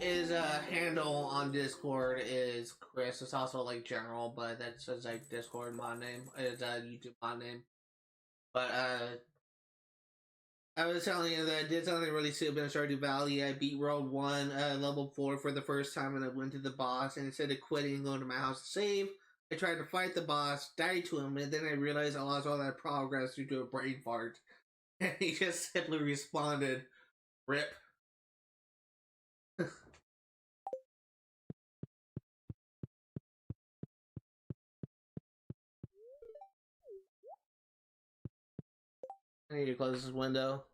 his handle on Discord is Chris. It's also like general, but that says like Discord mod name. It's YouTube mod name. But I was telling you that I did something really stupid in Stardew Valley. I beat World 1, level 4 for the first time, and I went to the boss, and instead of quitting and going to my house to save, I tried to fight the boss, died to him, and then I realized I lost all that progress due to a brain fart. And he just simply responded, "RIP." I need to close this window.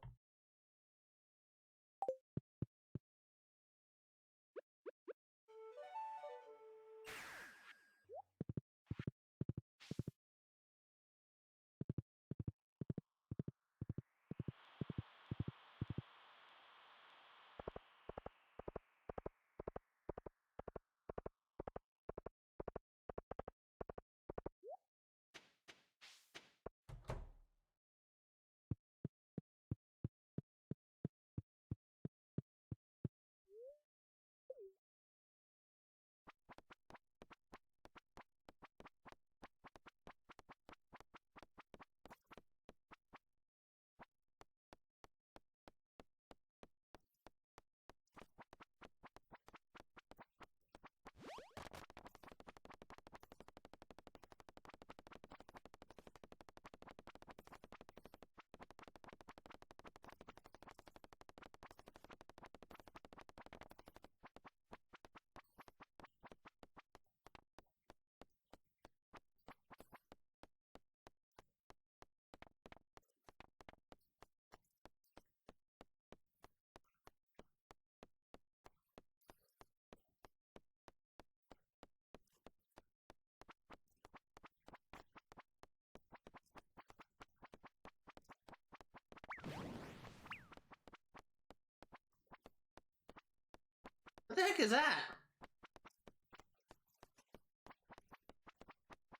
What the heck is that?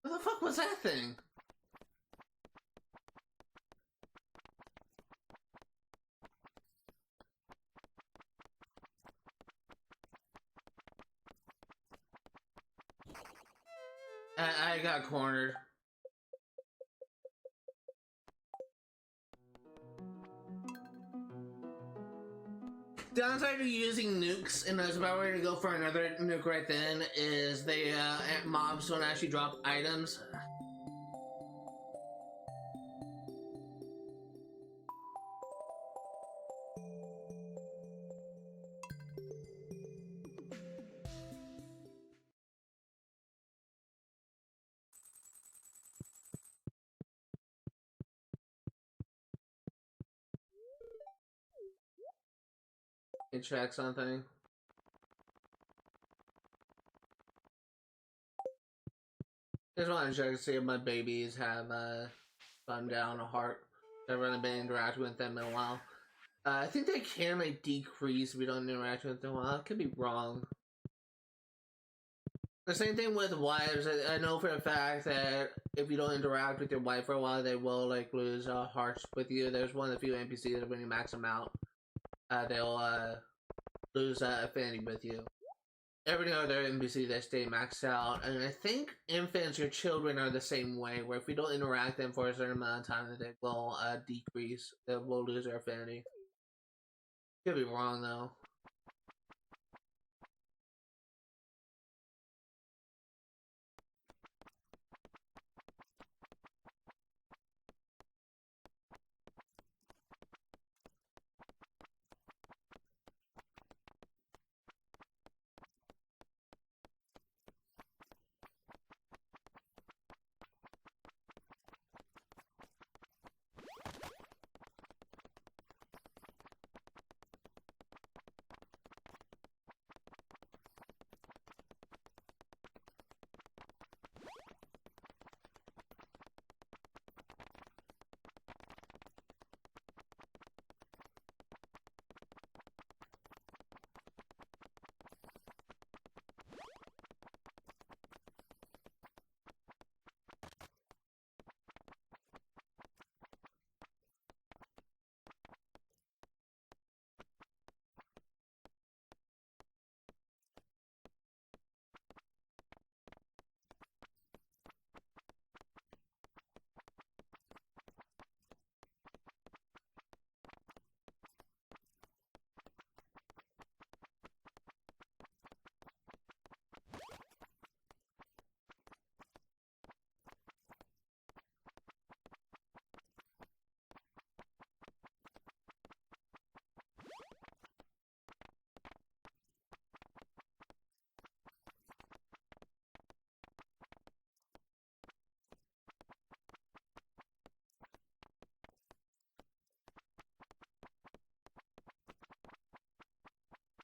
What the fuck was that thing? I got cornered. Downside to using nukes, and I was about ready to go for another nuke right then, is they mobs don't actually drop items. Let me check something. Just want to check to see if my babies have gone down a heart. I've really been interacting with them in a while. I think they can like decrease if we don't interact with them in a while. I could be wrong. The same thing with wives. I know for a fact that if you don't interact with your wife for a while, they will like lose hearts with you. There's one of the few NPCs that when you max them out, they'll lose affinity with you. Every other NPC they stay maxed out, and I think infants or children are the same way. Where if we don't interact them for a certain amount of time, that they will decrease. They will lose their affinity. Could be wrong though.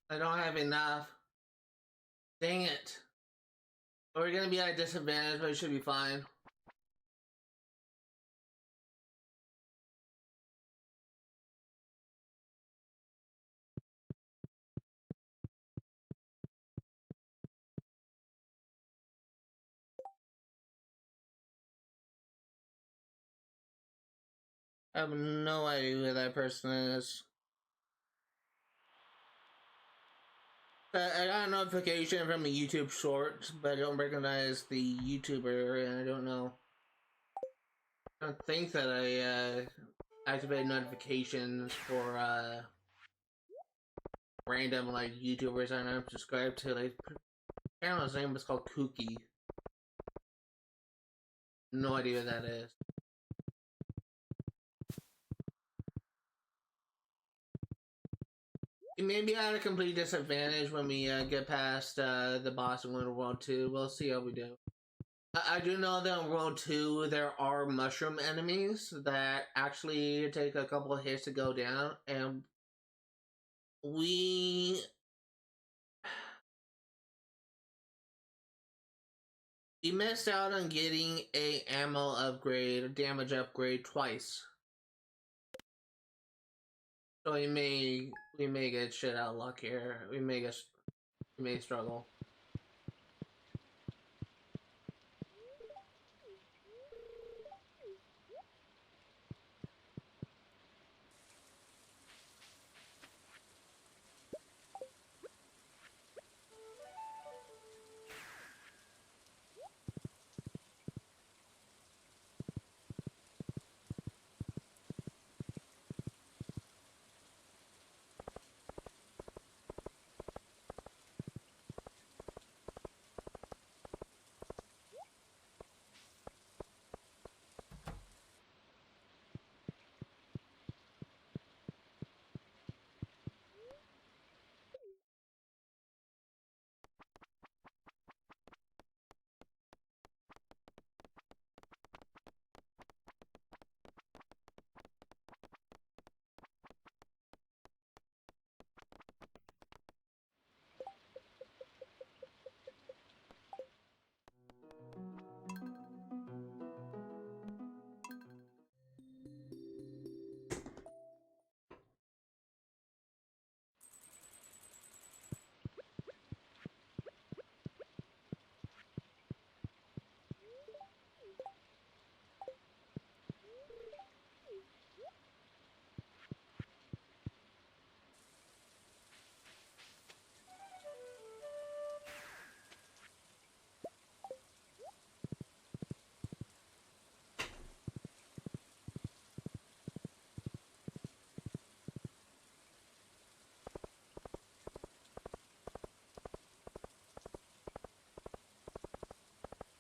I don't have enough. Dang it. We're gonna be at a disadvantage, but it should be fine. I have no idea who that person is. I got a notification from a YouTube short, but I don't recognize the YouTuber, and I don't know. I don't think that I activated notifications for random like YouTubers I don't subscribe to. Like, apparently his name was called Kooky. No idea what that is. It may be at a complete disadvantage when we get past the boss in World 2. We'll see how we do. I do know that in World 2 there are mushroom enemies that actually take a couple of hits to go down, and we missed out on getting a ammo upgrade, a damage upgrade twice. So we may get shit out of luck here. We may struggle.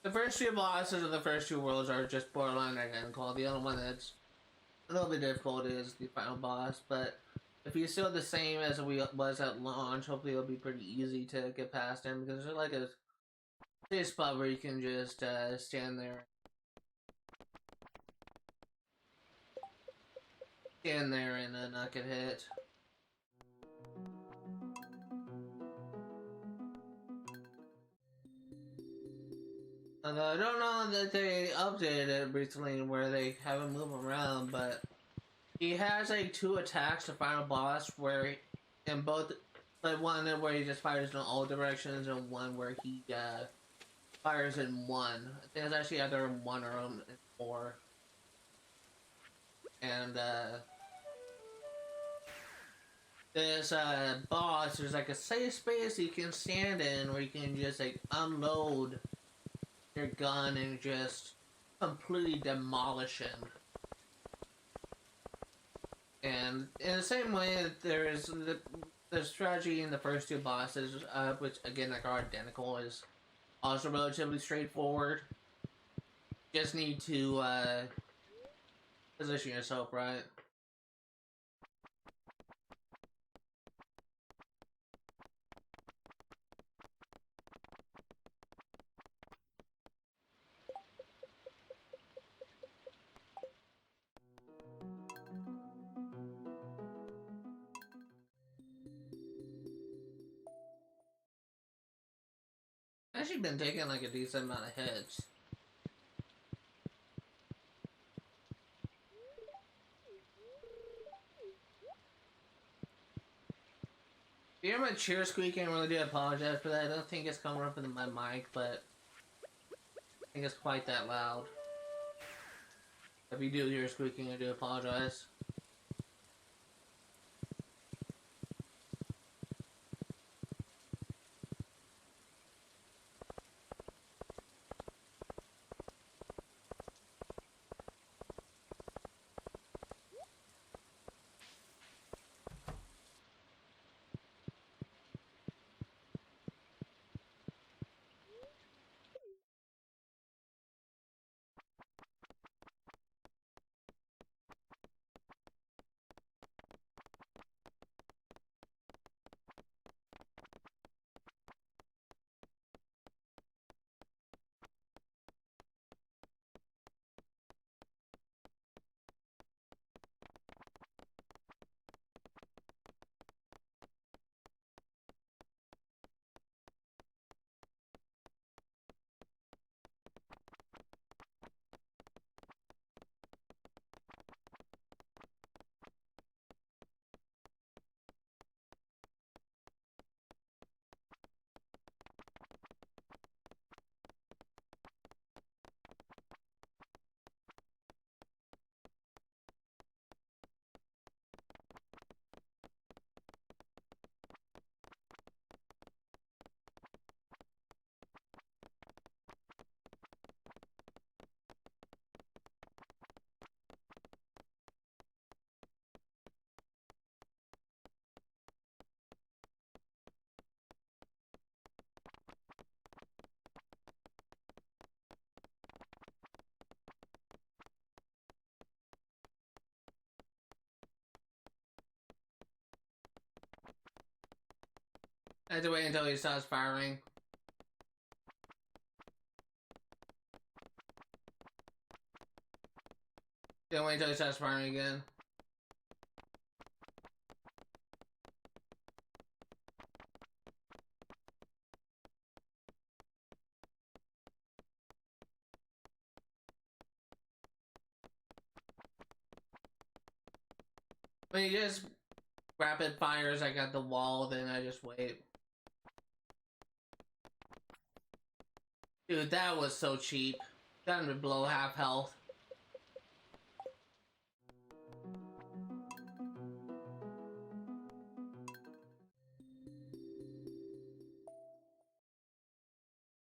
The first two bosses of the first two worlds are just borderline identical. The only one that's a little bit difficult is the final boss, but if he's still the same as we was at launch, hopefully it'll be pretty easy to get past him, because there's like a safe spot where you can just stand there and not get hit. Although I don't know that they updated it recently where they have him move around, but he has like two attacks to final boss where in both, like one where he just fires in all directions and one where he fires in one. I think it's actually either in one or in four. And this boss, there's like a safe space you can stand in where you can just like unload your gun and just completely demolish him. And in the same way, there's the strategy in the first two bosses, which again like are identical, is also relatively straightforward. Just need to position yourself right. actually been taking like a decent amount of hits. If you hear my chair squeaking, I really do apologize for that. I don't think it's coming up in my mic, but I think it's quite that loud. If you do hear squeaking, I do apologize. I had to wait until he starts firing. Then wait until he starts firing again. When he just rapid fires, I got the wall, then I just wait. Dude, that was so cheap. Got him to blow half health.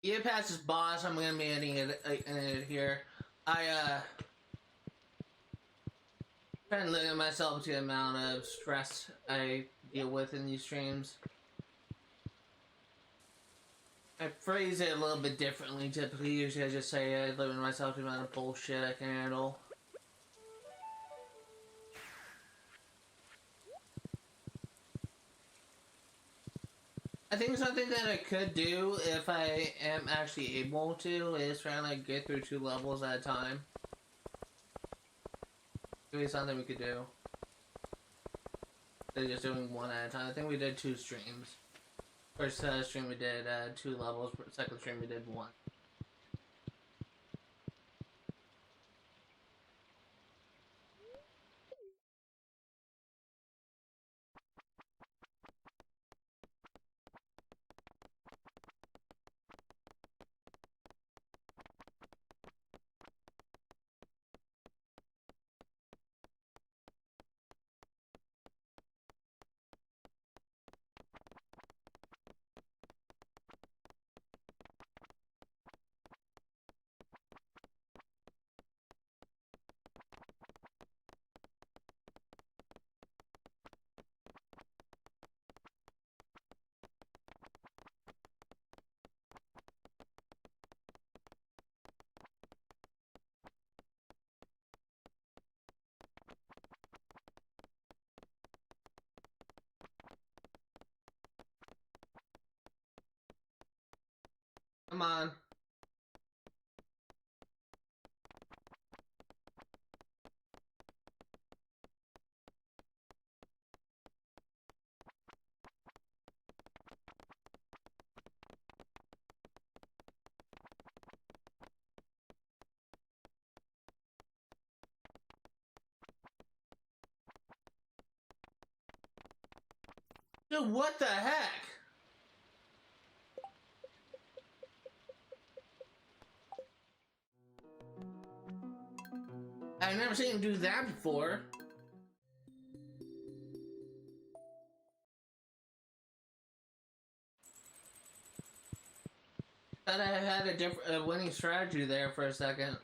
Get past this boss, I'm gonna be ending it here. Trying to limit myself to the amount of stress I deal with in these streams. I phrase it a little bit differently typically. Usually I just say I limit myself to the amount of bullshit I can handle. I think something that I could do if I am actually able to is try and like get through 2 levels at a time. Maybe something we could do. Instead of just doing 1 at a time. I think we did 2 streams. First stream we did 2 levels. Second stream we did 1. Come on. Dude, what the heck? I've never seen him do that before. Thought I had a winning strategy there for a second.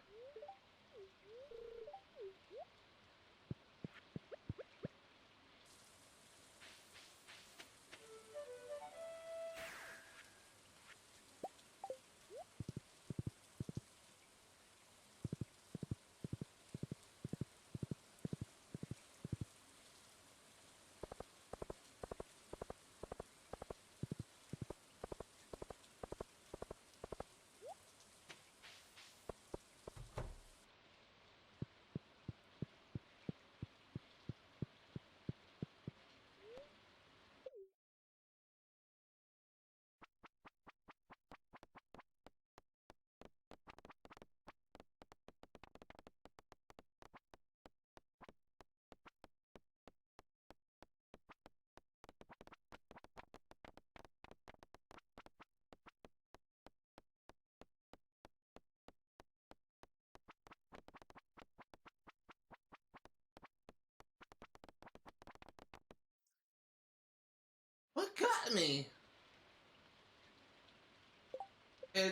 What got me?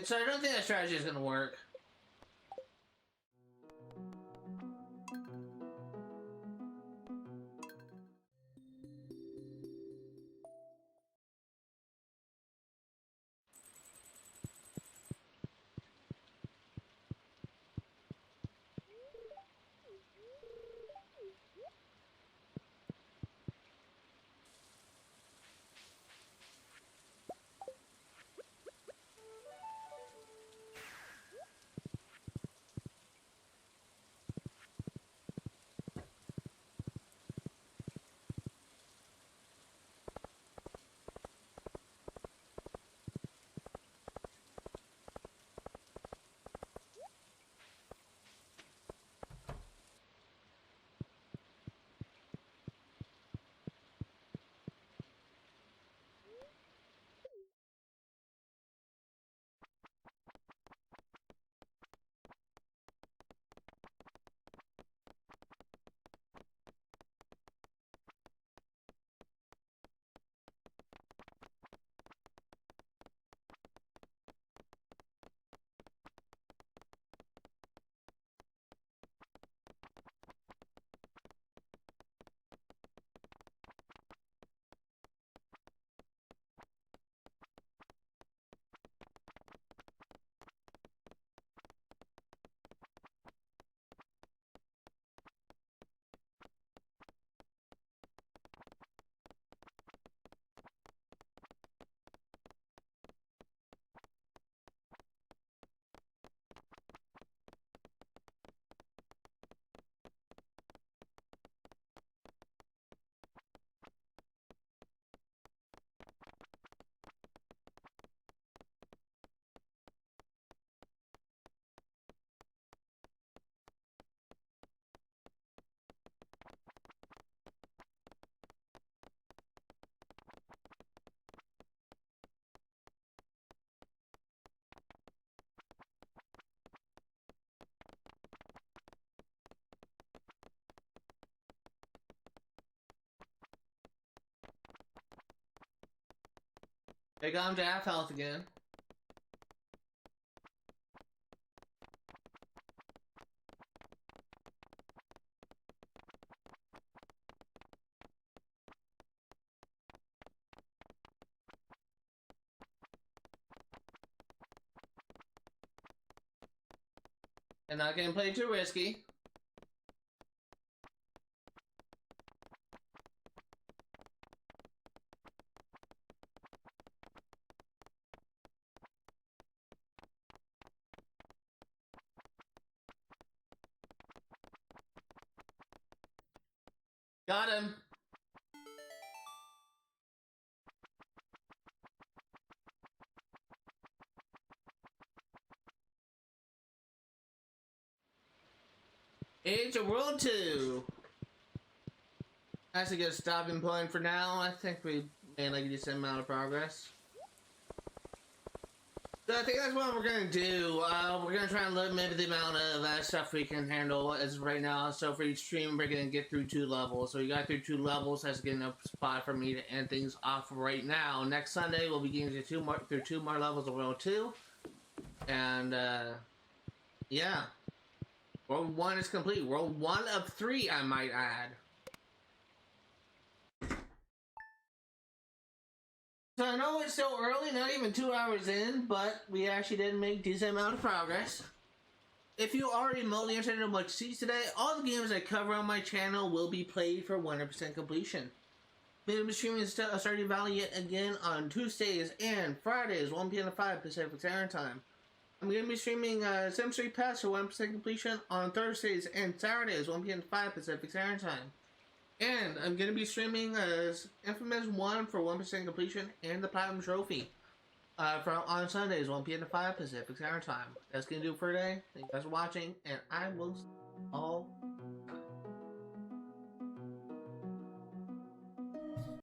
So I don't think that strategy is gonna work. I got him to half health again. And not getting played too risky. Got him. It's a World 2. That's a good stopping point for now. I think we and like a decent amount of progress. So I think that's what we're gonna do. We're gonna try and limit the amount of stuff we can handle as of right now. So for each stream, we're gonna get through 2 levels. So we got through 2 levels. That's a good enough spot for me to end things off right now. Next Sunday, we'll be getting to 2 more levels of World 2, and yeah, World 1 is complete. World 1 of 3, I might add. So I know it's still early, not even 2 hours in, but we actually did make a decent amount of progress. If you are remotely interested in what you see today, all the games I cover on my channel will be played for 100% completion. I'm going to be streaming Stardew Valley yet again on Tuesdays and Fridays, 1 p.m. to 5 Pacific Standard Time. I'm going to be streaming Sim Street Pass for 100% completion on Thursdays and Saturdays, 1 p.m. to 5 Pacific Standard Time. And I'm going to be streaming Infamous 1 for 1% completion and the Platinum Trophy on Sundays, 1 p.m. to 5 Pacific Standard Time. That's going to do it for today. Thank you guys for watching, and I will see you all